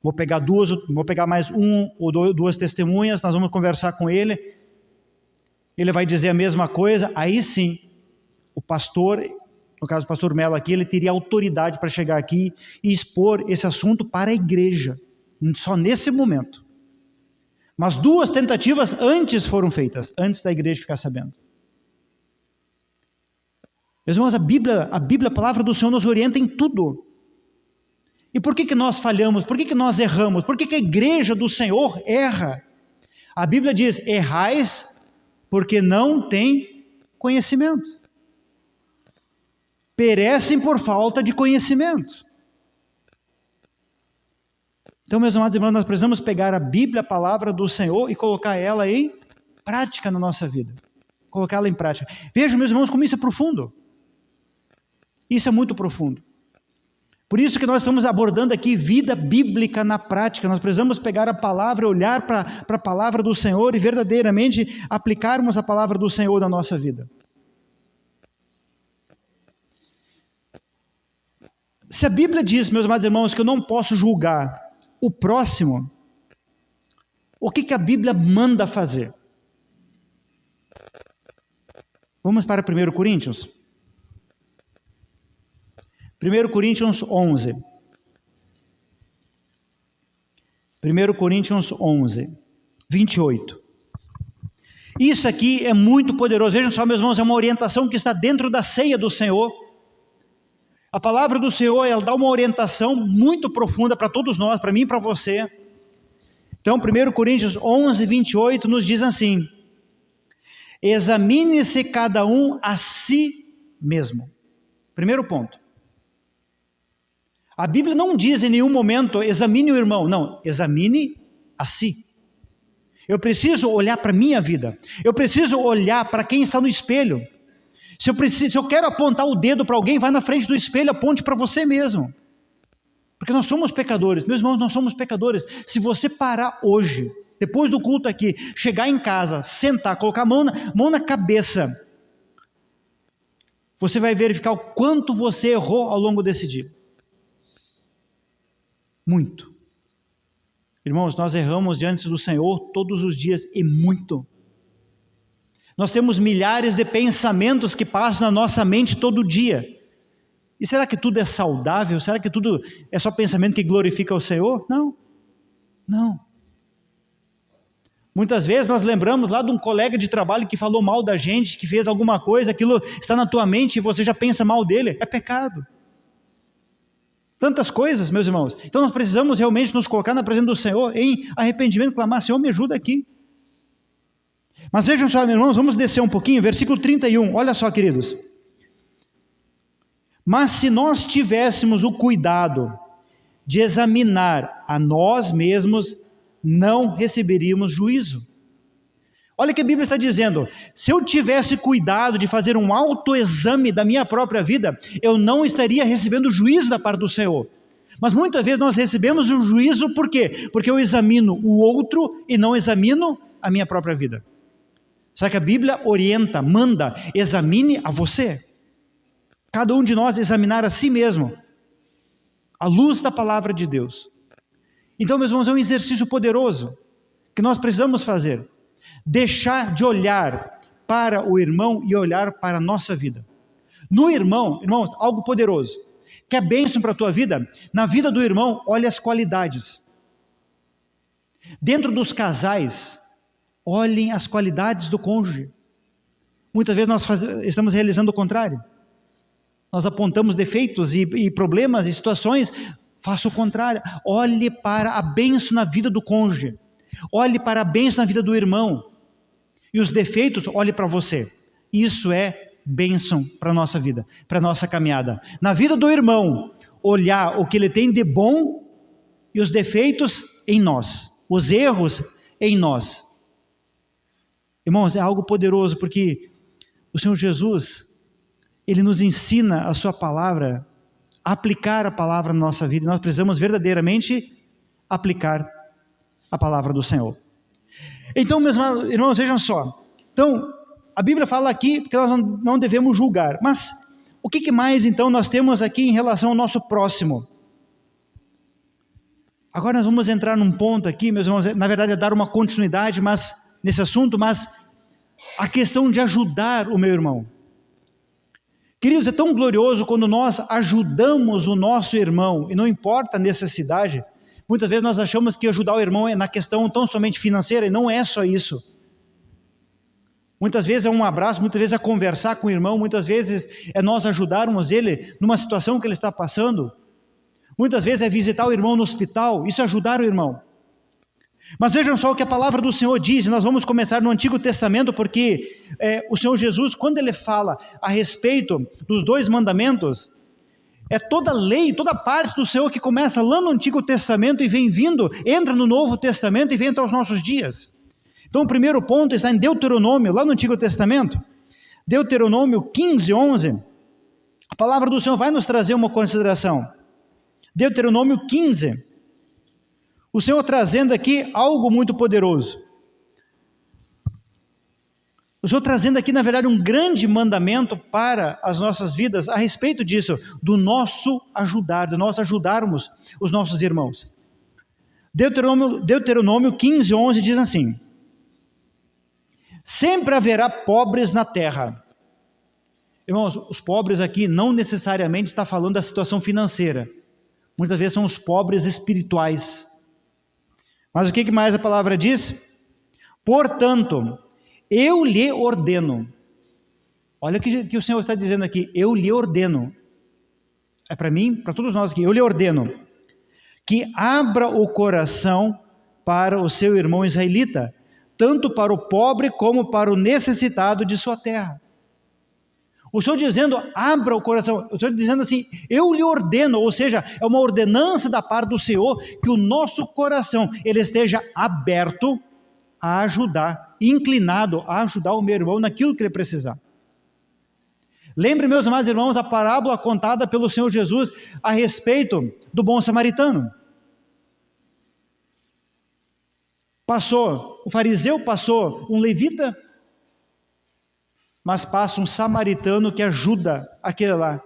Vou pegar mais um ou 2 testemunhas, nós vamos conversar com ele. Ele vai dizer a mesma coisa, aí sim, o pastor, no caso o pastor Melo aqui, ele teria autoridade para chegar aqui e expor esse assunto para a igreja, só nesse momento. Mas 2 tentativas antes foram feitas, antes da igreja ficar sabendo. Meus irmãos, a Bíblia, a palavra do Senhor nos orienta em tudo. E por que nós falhamos? Por que nós erramos? Por que a igreja do Senhor erra? A Bíblia diz, errais porque não tem conhecimento. Perecem por falta de conhecimento. Então, meus amados irmãos, nós precisamos pegar a Bíblia, a palavra do Senhor, e colocar ela em prática na nossa vida. Colocá-la em prática. Vejam, meus irmãos, como isso é profundo. Isso é muito profundo. Por isso que nós estamos abordando aqui vida bíblica na prática. Nós precisamos pegar a palavra, olhar para a palavra do Senhor e verdadeiramente aplicarmos a palavra do Senhor na nossa vida. Se a Bíblia diz, meus amados irmãos, que eu não posso julgar o próximo, o que a Bíblia manda fazer? Vamos para 1 Coríntios. 1 Coríntios 11. 1 Coríntios 11, 28. Isso aqui é muito poderoso. Vejam só, meus irmãos, é uma orientação que está dentro da ceia do Senhor. A palavra do Senhor, ela dá uma orientação muito profunda para todos nós, para mim e para você. Então, 1 Coríntios 11, 28 nos diz assim: examine-se cada um a si mesmo. Primeiro ponto. A Bíblia não diz em nenhum momento, examine o irmão. Não, examine a si. Eu preciso olhar para a minha vida. Eu preciso olhar para quem está no espelho. Se eu quero apontar o dedo para alguém, vai na frente do espelho, aponte para você mesmo. Porque nós somos pecadores. Meus irmãos, nós somos pecadores. Se você parar hoje, depois do culto aqui, chegar em casa, sentar, colocar a mão na cabeça, você vai verificar o quanto você errou ao longo desse dia. Muito. Irmãos, nós erramos diante do Senhor todos os dias e muito. Nós temos milhares de pensamentos que passam na nossa mente todo dia. E será que tudo é saudável? Será que tudo é só pensamento que glorifica o Senhor? Não. Não. Muitas vezes nós lembramos lá de um colega de trabalho que falou mal da gente, que fez alguma coisa, aquilo está na tua mente e você já pensa mal dele. É pecado. Tantas coisas, meus irmãos. Então nós precisamos realmente nos colocar na presença do Senhor em arrependimento, clamar: Senhor, me ajuda aqui. Mas vejam só, meus irmãos, vamos descer um pouquinho, versículo 31, olha só, queridos. Mas se nós tivéssemos o cuidado de examinar a nós mesmos, não receberíamos juízo. Olha o que a Bíblia está dizendo: se eu tivesse cuidado de fazer um autoexame da minha própria vida, eu não estaria recebendo juízo da parte do Senhor. Mas muitas vezes nós recebemos o juízo por quê? Porque eu examino o outro e não examino a minha própria vida. Só que a Bíblia orienta, manda, examine a você. Cada um de nós examinar a si mesmo, à luz da palavra de Deus. Então, meus irmãos, é um exercício poderoso que nós precisamos fazer. Deixar de olhar para o irmão e olhar para a nossa vida. No irmão, irmãos, algo poderoso. Quer bênção para a tua vida? Na vida do irmão, olha as qualidades. Dentro dos casais, olhem as qualidades do cônjuge. Muitas vezes nós estamos realizando o contrário. Nós apontamos defeitos e problemas e situações. Faça o contrário. Olhe para a bênção na vida do cônjuge. Olhe para a bênção na vida do irmão. E os defeitos, olhe para você. Isso é bênção para a nossa vida, para a nossa caminhada. Na vida do irmão, olhar o que ele tem de bom e os defeitos em nós, os erros em nós. Irmãos, é algo poderoso, porque o Senhor Jesus, Ele nos ensina a sua palavra, a aplicar a palavra na nossa vida, e nós precisamos verdadeiramente aplicar a palavra do Senhor. Então, meus irmãos, vejam só. Então, a Bíblia fala aqui que nós não devemos julgar, mas o que mais então nós temos aqui em relação ao nosso próximo? Agora nós vamos entrar num ponto aqui, meus irmãos, na verdade é dar uma continuidade nesse assunto, mas a questão de ajudar o meu irmão. Queridos, é tão glorioso quando nós ajudamos o nosso irmão, e não importa a necessidade. Muitas vezes nós achamos que ajudar o irmão é na questão tão somente financeira, e não é só isso. Muitas vezes é um abraço, muitas vezes é conversar com o irmão, muitas vezes é nós ajudarmos ele numa situação que ele está passando. Muitas vezes é visitar o irmão no hospital, isso é ajudar o irmão. Mas vejam só o que a palavra do Senhor diz, e nós vamos começar no Antigo Testamento, porque o Senhor Jesus, quando Ele fala a respeito dos 2 mandamentos, é toda a lei, toda a parte do Senhor que começa lá no Antigo Testamento e vem vindo, entra no Novo Testamento e vem até os nossos dias. Então o primeiro ponto está em Deuteronômio, lá no Antigo Testamento, Deuteronômio 15, 11, a palavra do Senhor vai nos trazer uma consideração. Deuteronômio 15, o Senhor trazendo aqui algo muito poderoso. O Senhor trazendo aqui, na verdade, um grande mandamento para as nossas vidas, a respeito disso, do nosso ajudar, de nós ajudarmos os nossos irmãos. Deuteronômio 15, 11 diz assim: sempre haverá pobres na terra. Irmãos, os pobres aqui não necessariamente está falando da situação financeira. Muitas vezes são os pobres espirituais. Mas o que mais a palavra diz? Portanto, eu lhe ordeno. Olha o que o Senhor está dizendo aqui. Eu lhe ordeno. É para mim, para todos nós aqui. Eu lhe ordeno que abra o coração para o seu irmão israelita, tanto para o pobre como para o necessitado de sua terra. O Senhor dizendo, abra o coração, o Senhor dizendo assim, eu lhe ordeno, ou seja, é uma ordenança da parte do Senhor, que o nosso coração, ele esteja aberto a ajudar, inclinado a ajudar o meu irmão naquilo que ele precisar. Lembre, meus amados irmãos, a parábola contada pelo Senhor Jesus a respeito do bom samaritano. O fariseu passou um levita, mas passa um samaritano que ajuda aquele lá.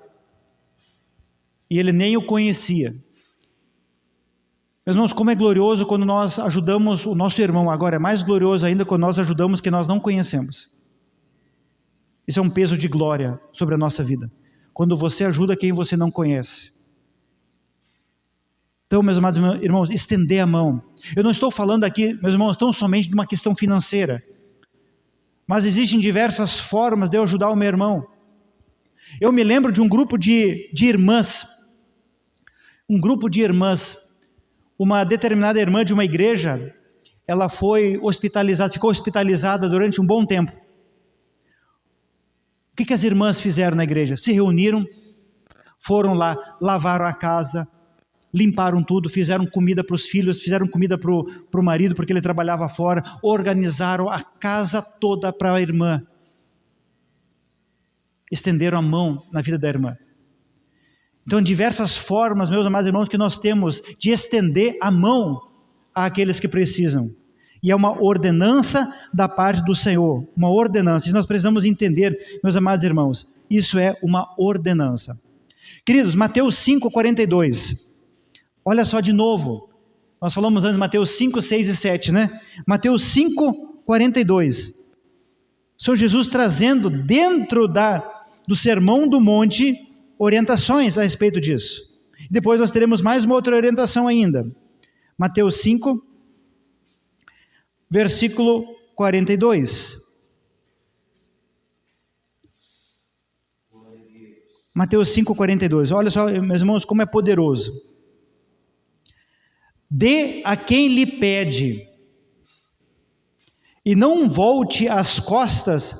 E ele nem o conhecia. Meus irmãos, como é glorioso quando nós ajudamos o nosso irmão. Agora é mais glorioso ainda quando nós ajudamos quem nós não conhecemos. Isso é um peso de glória sobre a nossa vida. Quando você ajuda quem você não conhece. Então, meus amados irmãos, estender a mão. Eu não estou falando aqui, meus irmãos, tão somente de uma questão financeira. Mas existem diversas formas de eu ajudar o meu irmão. Eu me lembro de um grupo de irmãs. Um grupo de irmãs. Uma determinada irmã de uma igreja, ela foi hospitalizada, ficou hospitalizada durante um bom tempo. O que as irmãs fizeram na igreja? Se reuniram, foram lá, lavaram a casa, limparam tudo, fizeram comida para os filhos, fizeram comida para o marido, porque ele trabalhava fora, organizaram a casa toda para a irmã. Estenderam a mão na vida da irmã. Então, diversas formas, meus amados irmãos, que nós temos de estender a mão àqueles que precisam. E é uma ordenança da parte do Senhor, uma ordenança. E nós precisamos entender, meus amados irmãos, isso é uma ordenança. Queridos, Mateus 5:42. Olha só de novo. Nós falamos antes Mateus 5, 6 e 7, né? Mateus 5:42. O Senhor Jesus trazendo dentro do Sermão do Monte orientações a respeito disso. Depois nós teremos mais uma outra orientação ainda. Mateus 5, versículo 42. Mateus 5:42. Olha só, meus irmãos, como é poderoso. Dê a quem lhe pede, e não volte as costas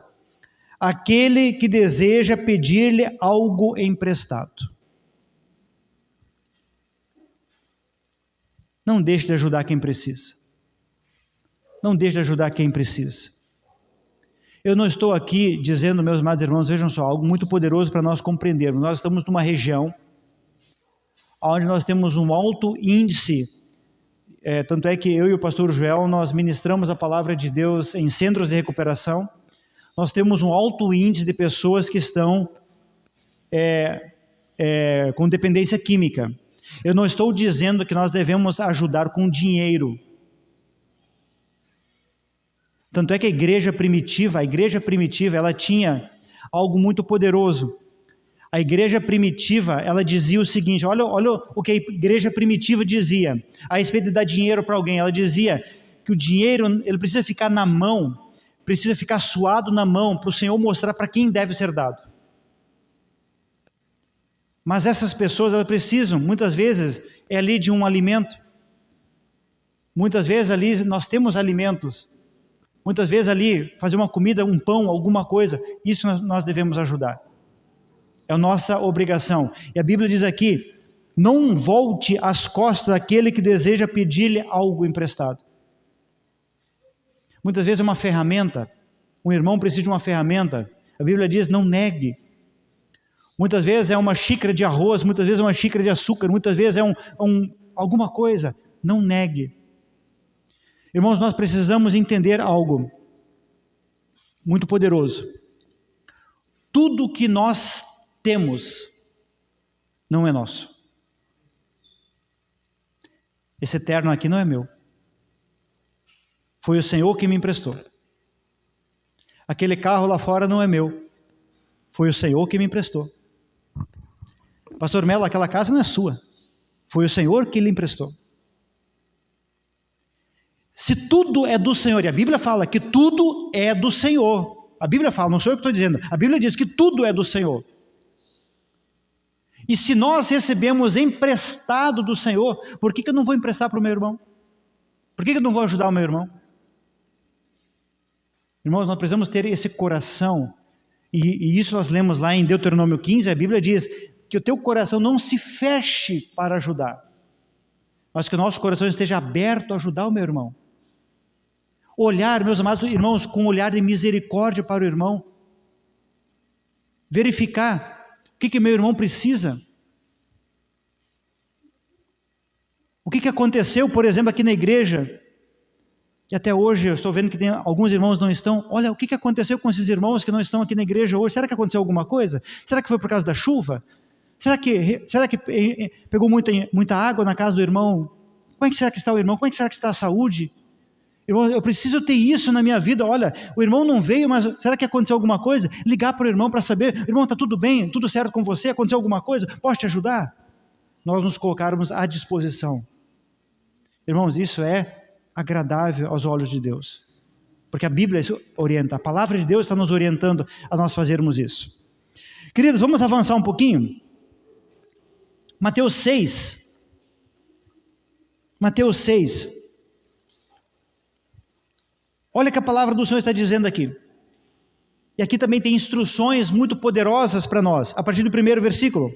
àquele que deseja pedir-lhe algo emprestado. Não deixe de ajudar quem precisa. Não deixe de ajudar quem precisa. Eu não estou aqui dizendo, meus amados irmãos, vejam só, algo muito poderoso para nós compreendermos. Nós estamos numa região onde nós temos um alto índice, tanto é que eu e o pastor Joel, nós ministramos a palavra de Deus em centros de recuperação. Nós temos um alto índice de pessoas que estão com dependência química. Eu não estou dizendo que nós devemos ajudar com dinheiro. Tanto é que a igreja primitiva, ela tinha algo muito poderoso. A igreja primitiva, ela dizia o seguinte, olha o que a igreja primitiva dizia, a respeito de dar dinheiro para alguém. Ela dizia que o dinheiro, ele precisa ficar na mão, precisa ficar suado na mão, para o Senhor mostrar para quem deve ser dado. Mas essas pessoas, elas precisam, muitas vezes, ali de um alimento. Muitas vezes ali nós temos alimentos. Muitas vezes ali, fazer uma comida, um pão, alguma coisa, isso nós devemos ajudar. É a nossa obrigação. E a Bíblia diz aqui, não volte as costas àquele que deseja pedir-lhe algo emprestado. Muitas vezes é uma ferramenta, um irmão precisa de uma ferramenta, a Bíblia diz, não negue. Muitas vezes é uma xícara de arroz, muitas vezes é uma xícara de açúcar, muitas vezes é alguma coisa, não negue. Irmãos, nós precisamos entender algo muito poderoso. Tudo que nós temos não é nosso. Esse eterno aqui não é meu. Foi o Senhor que me emprestou. Aquele carro lá fora não é meu. Foi o Senhor que me emprestou. Pastor Melo, aquela casa não é sua. Foi o Senhor que lhe emprestou. Se tudo é do Senhor, e a Bíblia fala que tudo é do Senhor. A Bíblia fala, não sou eu que estou dizendo. A Bíblia diz que tudo é do Senhor. E se nós recebemos emprestado do Senhor, por que eu não vou emprestar para o meu irmão? Por que eu não vou ajudar o meu irmão? Irmãos, nós precisamos ter esse coração, e isso nós lemos lá em Deuteronômio 15, a Bíblia diz que o teu coração não se feche para ajudar, mas que o nosso coração esteja aberto a ajudar o meu irmão. Olhar, meus amados irmãos, com um olhar de misericórdia para o irmão, verificar o que meu irmão precisa. O que aconteceu, por exemplo, aqui na igreja, e até hoje eu estou vendo que tem alguns irmãos não estão. Olha, o que aconteceu com esses irmãos que não estão aqui na igreja hoje? Será que aconteceu alguma coisa? Será que foi por causa da chuva? Será que pegou muita água na casa do irmão? Como é que será que está o irmão? Como é que será que está a saúde? Irmão, eu preciso ter isso na minha vida. Olha, o irmão não veio, mas será que aconteceu alguma coisa? Ligar para o irmão para saber, irmão, está tudo bem? Tudo certo com você? Aconteceu alguma coisa? Posso te ajudar? Nós nos colocarmos à disposição. Irmãos, isso é agradável aos olhos de Deus. Porque a Bíblia orienta, a palavra de Deus está nos orientando a nós fazermos isso. Queridos, vamos avançar um pouquinho. Mateus 6. Mateus 6. Olha o que a palavra do Senhor está dizendo aqui. E aqui também tem instruções muito poderosas para nós, a partir do primeiro versículo.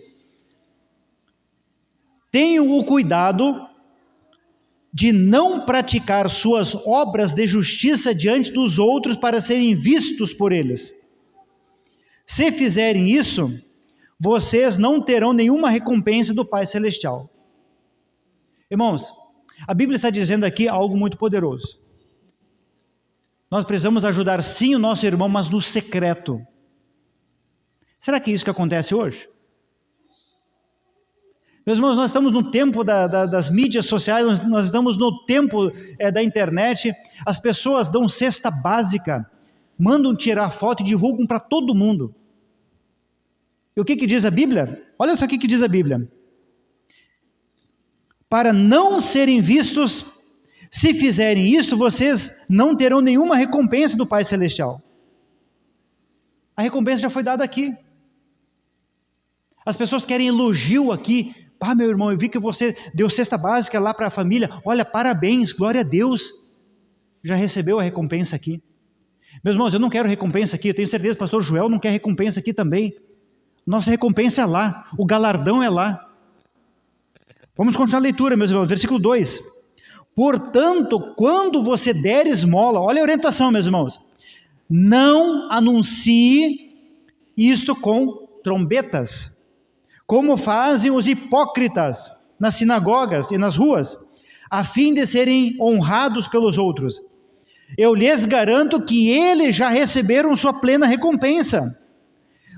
tenham o cuidado de não praticar suas obras de justiça diante dos outros para serem vistos por eles. Se fizerem isso, vocês não terão nenhuma recompensa do Pai Celestial. Irmãos, a Bíblia está dizendo aqui algo muito poderoso. Nós precisamos ajudar sim o nosso irmão, mas no secreto. Será que é isso que acontece hoje? Meus irmãos, nós estamos no tempo das mídias sociais, nós estamos no tempo da internet. As pessoas dão cesta básica, mandam tirar foto e divulgam para todo mundo. E o que diz a Bíblia? Olha só o que diz a Bíblia. Para não serem vistos, se fizerem isto, vocês não terão nenhuma recompensa do Pai Celestial. A recompensa já foi dada aqui. As pessoas querem elogio aqui. Meu irmão, eu vi que você deu cesta básica lá para a família. Olha, parabéns, glória a Deus. Já recebeu a recompensa aqui. Meus irmãos, eu não quero recompensa aqui. Eu tenho certeza que o pastor Joel não quer recompensa aqui também. Nossa recompensa é lá. O galardão é lá. Vamos continuar a leitura, meus irmãos. Versículo 2. Portanto, quando você der esmola, olha a orientação, meus irmãos. Não anuncie isto com trombetas, como fazem os hipócritas nas sinagogas e nas ruas, a fim de serem honrados pelos outros. Eu lhes garanto que eles já receberam sua plena recompensa.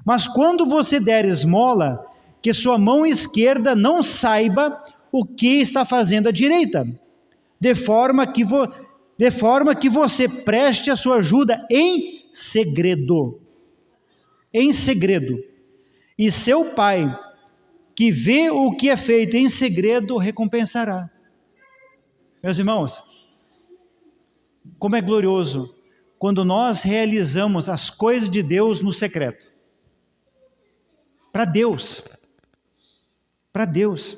Mas quando você der esmola, que sua mão esquerda não saiba o que está fazendo a direita, de forma que você preste a sua ajuda em segredo. Em segredo. E seu Pai, que vê o que é feito em segredo, recompensará. Meus irmãos, como é glorioso quando nós realizamos as coisas de Deus no secreto. Para Deus. Para Deus.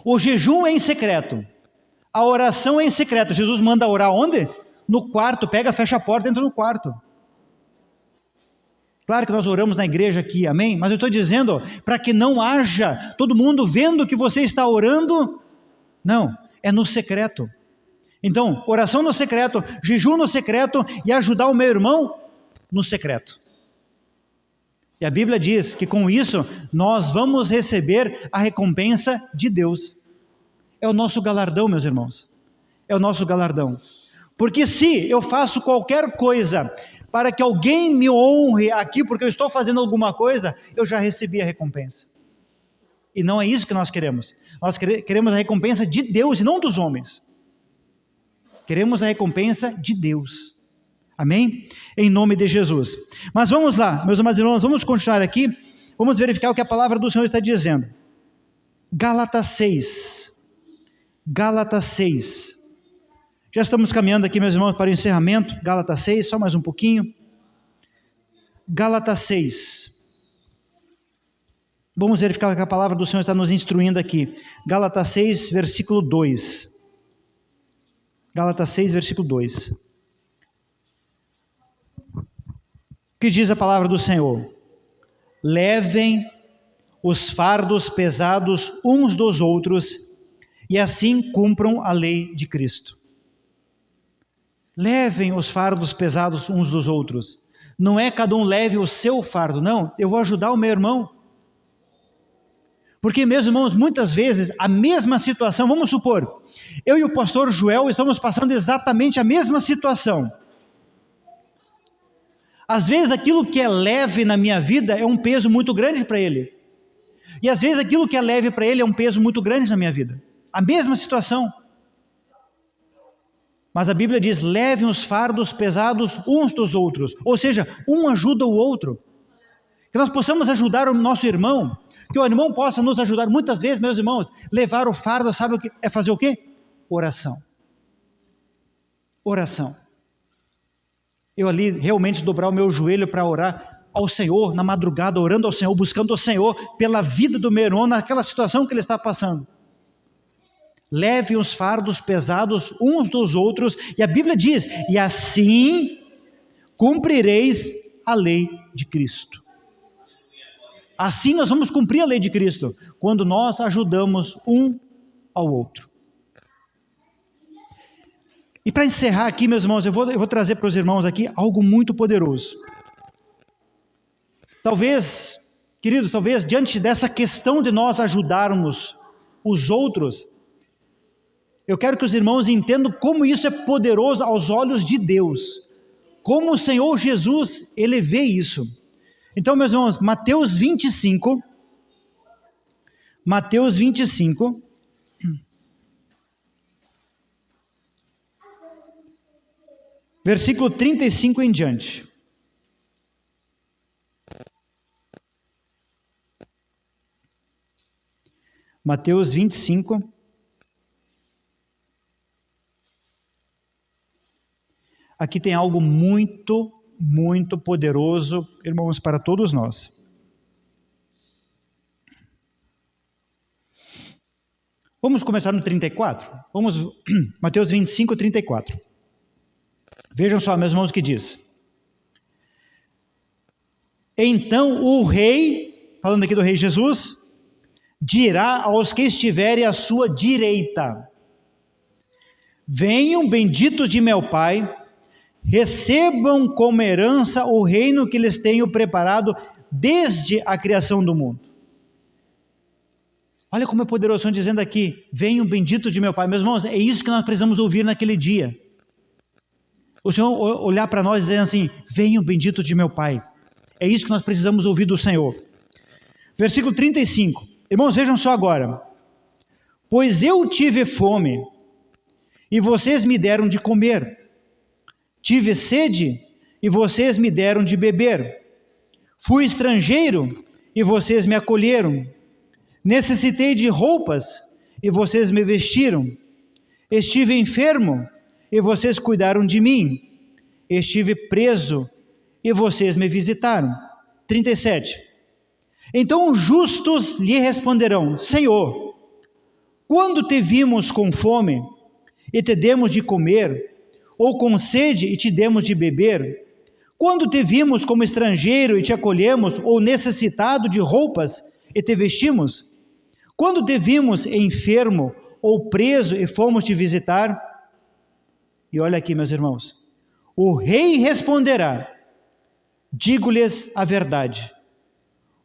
O jejum é em secreto. A oração é em secreto. Jesus manda orar onde? No quarto. Pega, fecha a porta e entra no quarto. Claro que nós oramos na igreja aqui, amém? Mas eu estou dizendo, para que não haja todo mundo vendo que você está orando. Não, é no secreto. Então, oração no secreto, jejum no secreto e ajudar o meu irmão no secreto. E a Bíblia diz que com isso nós vamos receber a recompensa de Deus. É o nosso galardão, meus irmãos. É o nosso galardão. Porque se eu faço qualquer coisa para que alguém me honre aqui, porque eu estou fazendo alguma coisa, eu já recebi a recompensa. E não é isso que nós queremos. Nós queremos a recompensa de Deus e não dos homens. Queremos a recompensa de Deus. Amém? Em nome de Jesus. Mas vamos lá, meus amados irmãos, vamos continuar aqui. Vamos verificar o que a palavra do Senhor está dizendo. Gálatas 6. Gálatas 6. Já estamos caminhando aqui, meus irmãos, para o encerramento. Gálatas 6, só mais um pouquinho. Gálatas 6. Vamos verificar o que a palavra do Senhor está nos instruindo aqui. Gálatas 6, versículo 2. Gálatas 6, versículo 2. O que diz a palavra do Senhor? Levem os fardos pesados uns dos outros e assim cumpram a lei de Cristo. Levem os fardos pesados uns dos outros. Não é cada um leve o seu fardo, não. Eu vou ajudar o meu irmão. Porque, meus irmãos, muitas vezes a mesma situação, vamos supor, eu e o pastor Joel estamos passando exatamente a mesma situação. Às vezes aquilo que é leve na minha vida é um peso muito grande para ele. E às vezes aquilo que é leve para ele é um peso muito grande na minha vida. A mesma situação. Mas a Bíblia diz, levem os fardos pesados uns dos outros. Ou seja, um ajuda o outro. Que nós possamos ajudar o nosso irmão. Que o irmão possa nos ajudar. Muitas vezes, meus irmãos, levar o fardo, sabe o que é fazer o quê? Oração. Oração. Eu ali realmente dobrar o meu joelho para orar ao Senhor, na madrugada, orando ao Senhor, buscando o Senhor pela vida do meu irmão, naquela situação que ele está passando. Levem os fardos pesados uns dos outros, e a Bíblia diz, e assim cumprireis a lei de Cristo. Assim nós vamos cumprir a lei de Cristo, quando nós ajudamos um ao outro. E para encerrar aqui, meus irmãos, eu vou trazer para os irmãos aqui algo muito poderoso. Talvez, queridos, diante dessa questão de nós ajudarmos os outros, eu quero que os irmãos entendam como isso é poderoso aos olhos de Deus. Como o Senhor Jesus, Ele vê isso. Então, meus irmãos, Mateus 25, versículo 35 em diante. Mateus 25. Aqui tem algo muito, muito poderoso, irmãos, para todos nós. Vamos começar no 34? Mateus 25, 34. Vejam só, meus irmãos, o que diz. Então o rei, falando aqui do rei Jesus, dirá aos que estiverem à sua direita: venham benditos de meu Pai, recebam como herança o reino que lhes tenho preparado desde a criação do mundo. Olha como é poderoso, estão dizendo aqui: venham benditos de meu Pai. Meus irmãos, é isso que nós precisamos ouvir naquele dia. O Senhor olhar para nós dizendo assim: venham benditos de meu Pai. É isso que nós precisamos ouvir do Senhor. Versículo 35. Irmãos, vejam só agora. Pois eu tive fome, e vocês me deram de comer. Tive sede, e vocês me deram de beber. Fui estrangeiro, e vocês me acolheram. Necessitei de roupas, e vocês me vestiram. Estive enfermo, e vocês cuidaram de mim. Estive preso, e vocês me visitaram. 37. Então os justos lhe responderão: Senhor, quando te vimos com fome, e te demos de comer, ou com sede, e te demos de beber? Quando te vimos como estrangeiro, e te acolhemos, ou necessitado de roupas, e te vestimos? Quando te vimos enfermo, ou preso, e fomos te visitar? E olha aqui, meus irmãos, o rei responderá: digo-lhes a verdade,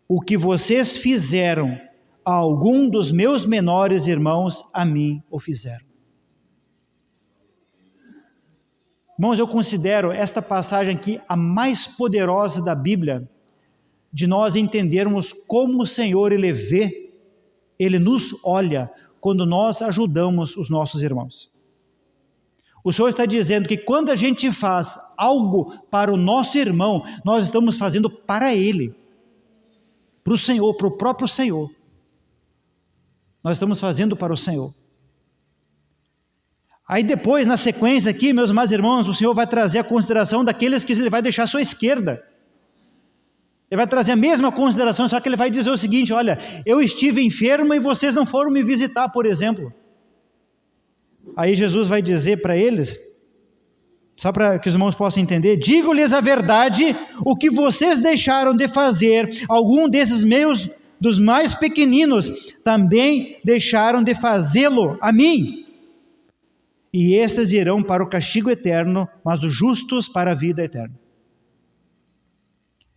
o que vocês fizeram a algum dos meus menores irmãos, a mim o fizeram. Irmãos, eu considero esta passagem aqui a mais poderosa da Bíblia, de nós entendermos como o Senhor, Ele vê, Ele nos olha, quando nós ajudamos os nossos irmãos. O Senhor está dizendo que quando a gente faz algo para o nosso irmão, nós estamos fazendo para Ele, para o Senhor, para o próprio Senhor. Nós estamos fazendo para o Senhor. Aí depois, na sequência aqui, meus amados irmãos, o Senhor vai trazer a consideração daqueles que Ele vai deixar à sua esquerda. Ele vai trazer a mesma consideração, só que Ele vai dizer o seguinte: olha, eu estive enfermo e vocês não foram me visitar, por exemplo. Aí Jesus vai dizer para eles, só para que os irmãos possam entender: digo-lhes a verdade, o que vocês deixaram de fazer, algum desses meus, dos mais pequeninos, também deixaram de fazê-lo a mim. E estes irão para o castigo eterno, mas os justos para a vida eterna.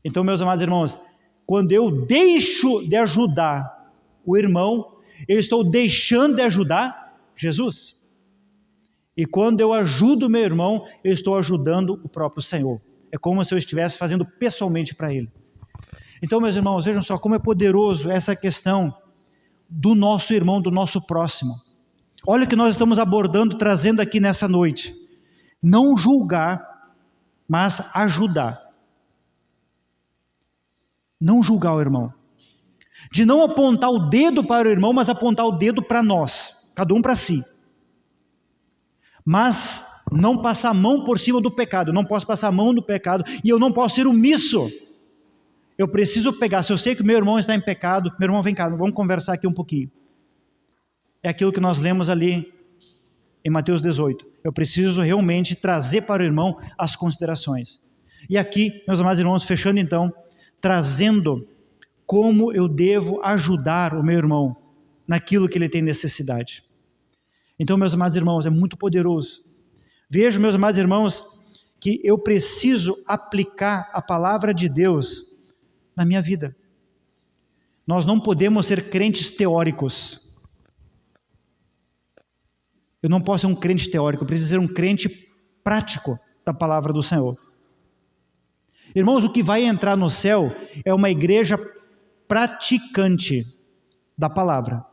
Então, meus amados irmãos, quando eu deixo de ajudar o irmão, eu estou deixando de ajudar Jesus. E quando eu ajudo o meu irmão, eu estou ajudando o próprio Senhor. É como se eu estivesse fazendo pessoalmente para Ele. Então, meus irmãos, vejam só como é poderoso essa questão do nosso irmão, do nosso próximo. Olha o que nós estamos abordando, trazendo aqui nessa noite. Não julgar, mas ajudar. Não julgar o irmão. De não apontar o dedo para o irmão, mas apontar o dedo para nós. Cada um para si. Mas não passar a mão por cima do pecado. Eu não posso passar a mão no pecado e eu não posso ser omisso. Eu preciso pegar. Se eu sei que meu irmão está em pecado, meu irmão, vem cá, vamos conversar aqui um pouquinho. É aquilo que nós lemos ali em Mateus 18. Eu preciso realmente trazer para o irmão as considerações. E aqui, meus amados irmãos, fechando então, trazendo como eu devo ajudar o meu irmão naquilo que ele tem necessidade. Então, meus amados irmãos, é muito poderoso. Vejo, meus amados irmãos, que eu preciso aplicar a palavra de Deus na minha vida. Nós não podemos ser crentes teóricos. Eu não posso ser um crente teórico, eu preciso ser um crente prático da palavra do Senhor. Irmãos, o que vai entrar no céu é uma igreja praticante da palavra.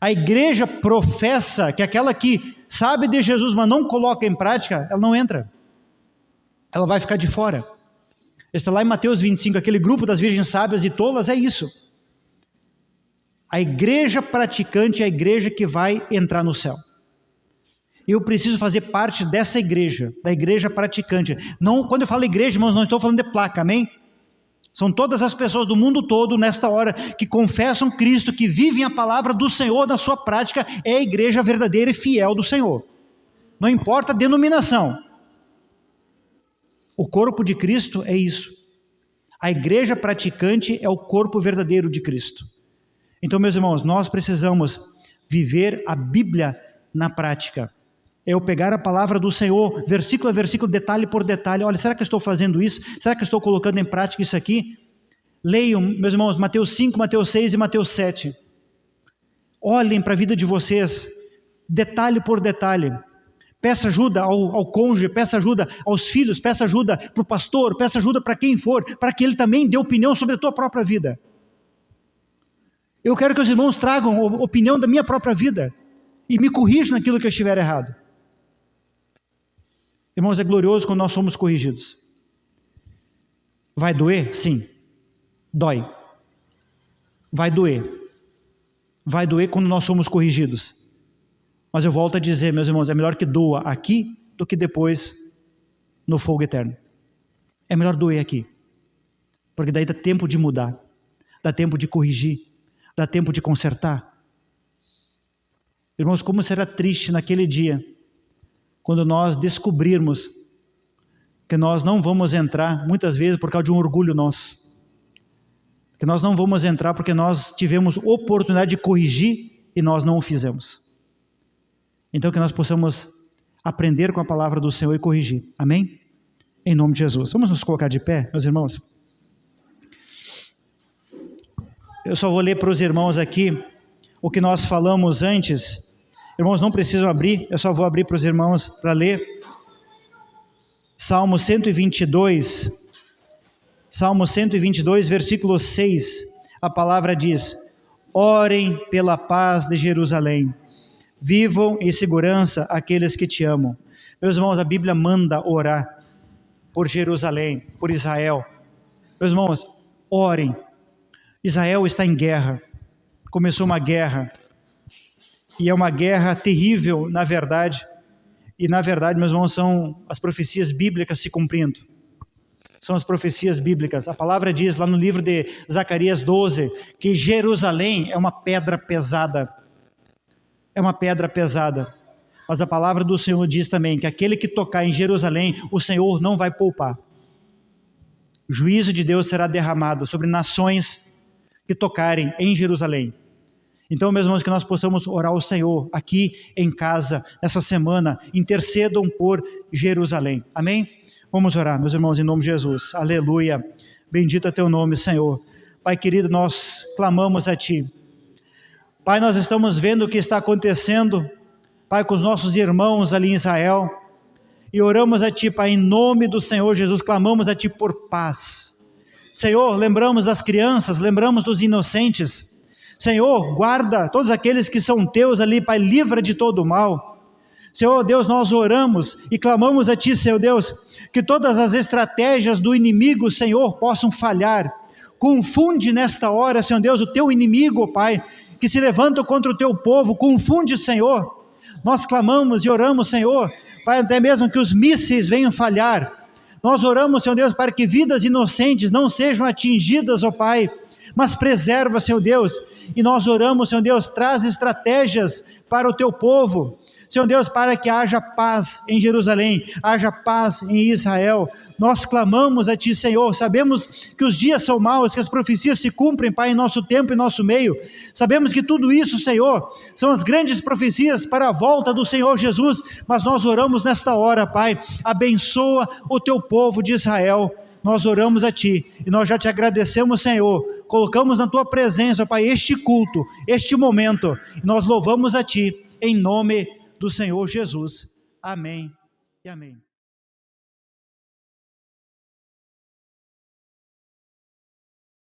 A igreja professa, que é aquela que sabe de Jesus, mas não coloca em prática, ela não entra. Ela vai ficar de fora. Está lá em Mateus 25, aquele grupo das virgens sábias e tolas, é isso. A igreja praticante é a igreja que vai entrar no céu. Eu preciso fazer parte dessa igreja, da igreja praticante. Não, quando eu falo igreja, irmãos, não estou falando de placa, amém? São todas as pessoas do mundo todo, nesta hora, que confessam Cristo, que vivem a palavra do Senhor na sua prática, é a igreja verdadeira e fiel do Senhor. Não importa a denominação. O corpo de Cristo é isso. A igreja praticante é o corpo verdadeiro de Cristo. Então, meus irmãos, nós precisamos viver a Bíblia na prática. É eu pegar a palavra do Senhor, versículo a versículo, detalhe por detalhe. Olha, será que eu estou fazendo isso? Será que eu estou colocando em prática isso aqui? Leiam, meus irmãos, Mateus 5, Mateus 6 e Mateus 7. Olhem para a vida de vocês, detalhe por detalhe. Peça ajuda ao cônjuge, peça ajuda aos filhos, peça ajuda para o pastor, peça ajuda para quem for, para que ele também dê opinião sobre a tua própria vida. Eu quero que os irmãos tragam a opinião da minha própria vida e me corrijam naquilo que eu estiver errado. Irmãos, é glorioso quando nós somos corrigidos. Vai doer? Sim. Dói. Vai doer. Vai doer quando nós somos corrigidos. Mas eu volto a dizer, meus irmãos, é melhor que doa aqui do que depois no fogo eterno. É melhor doer aqui. Porque daí dá tempo de mudar. Dá tempo de corrigir. Dá tempo de consertar. Irmãos, como será triste naquele dia quando nós descobrirmos que nós não vamos entrar, muitas vezes por causa de um orgulho nosso, que nós não vamos entrar porque nós tivemos oportunidade de corrigir e nós não o fizemos. Então que nós possamos aprender com a palavra do Senhor e corrigir, amém? Em nome de Jesus. Vamos nos colocar de pé, meus irmãos? Eu só vou ler para os irmãos aqui o que nós falamos antes. Irmãos, não precisam abrir, eu só vou abrir para os irmãos para ler. Salmo 122, versículo 6, a palavra diz: orem pela paz de Jerusalém, vivam em segurança aqueles que te amam. Meus irmãos, a Bíblia manda orar por Jerusalém, por Israel. Meus irmãos, orem. Israel está em guerra, começou uma guerra, e é uma guerra terrível, na verdade, e na verdade, meus irmãos, são as profecias bíblicas se cumprindo, são as profecias bíblicas. A palavra diz lá no livro de Zacarias 12, que Jerusalém é uma pedra pesada, mas a palavra do Senhor diz também, que aquele que tocar em Jerusalém, o Senhor não vai poupar. O juízo de Deus será derramado sobre nações que tocarem em Jerusalém. Então, meus irmãos, que nós possamos orar ao Senhor aqui em casa, essa semana, intercedam por Jerusalém, amém? Vamos orar, meus irmãos, em nome de Jesus, aleluia, bendito é teu nome, Senhor. Pai querido, nós clamamos a Ti, Pai, nós estamos vendo o que está acontecendo, Pai, com os nossos irmãos ali em Israel, e oramos a Ti, Pai, em nome do Senhor Jesus, clamamos a Ti por paz. Senhor, lembramos das crianças, lembramos dos inocentes. Senhor, guarda todos aqueles que são Teus ali, Pai, livra de todo o mal. Senhor Deus, nós oramos e clamamos a Ti, Senhor Deus, que todas as estratégias do inimigo, Senhor, possam falhar. Confunde nesta hora, Senhor Deus, o Teu inimigo, Pai, que se levanta contra o Teu povo, confunde, Senhor. Nós clamamos e oramos, Senhor, Pai, até mesmo que os mísseis venham falhar. Nós oramos, Senhor Deus, para que vidas inocentes não sejam atingidas, ó Pai, mas preserva, Senhor Deus, e nós oramos, Senhor Deus, traz estratégias para o Teu povo. Senhor Deus, para que haja paz em Jerusalém, haja paz em Israel. Nós clamamos a Ti, Senhor. Sabemos que os dias são maus, que as profecias se cumprem, Pai, em nosso tempo e nosso meio. Sabemos que tudo isso, Senhor, são as grandes profecias para a volta do Senhor Jesus, mas nós oramos nesta hora, Pai, abençoa o Teu povo de Israel. Nós oramos a Ti e nós já Te agradecemos, Senhor. Colocamos na Tua presença, Pai, este culto, este momento. Nós louvamos a Ti em nome do Senhor Jesus. Amém e amém.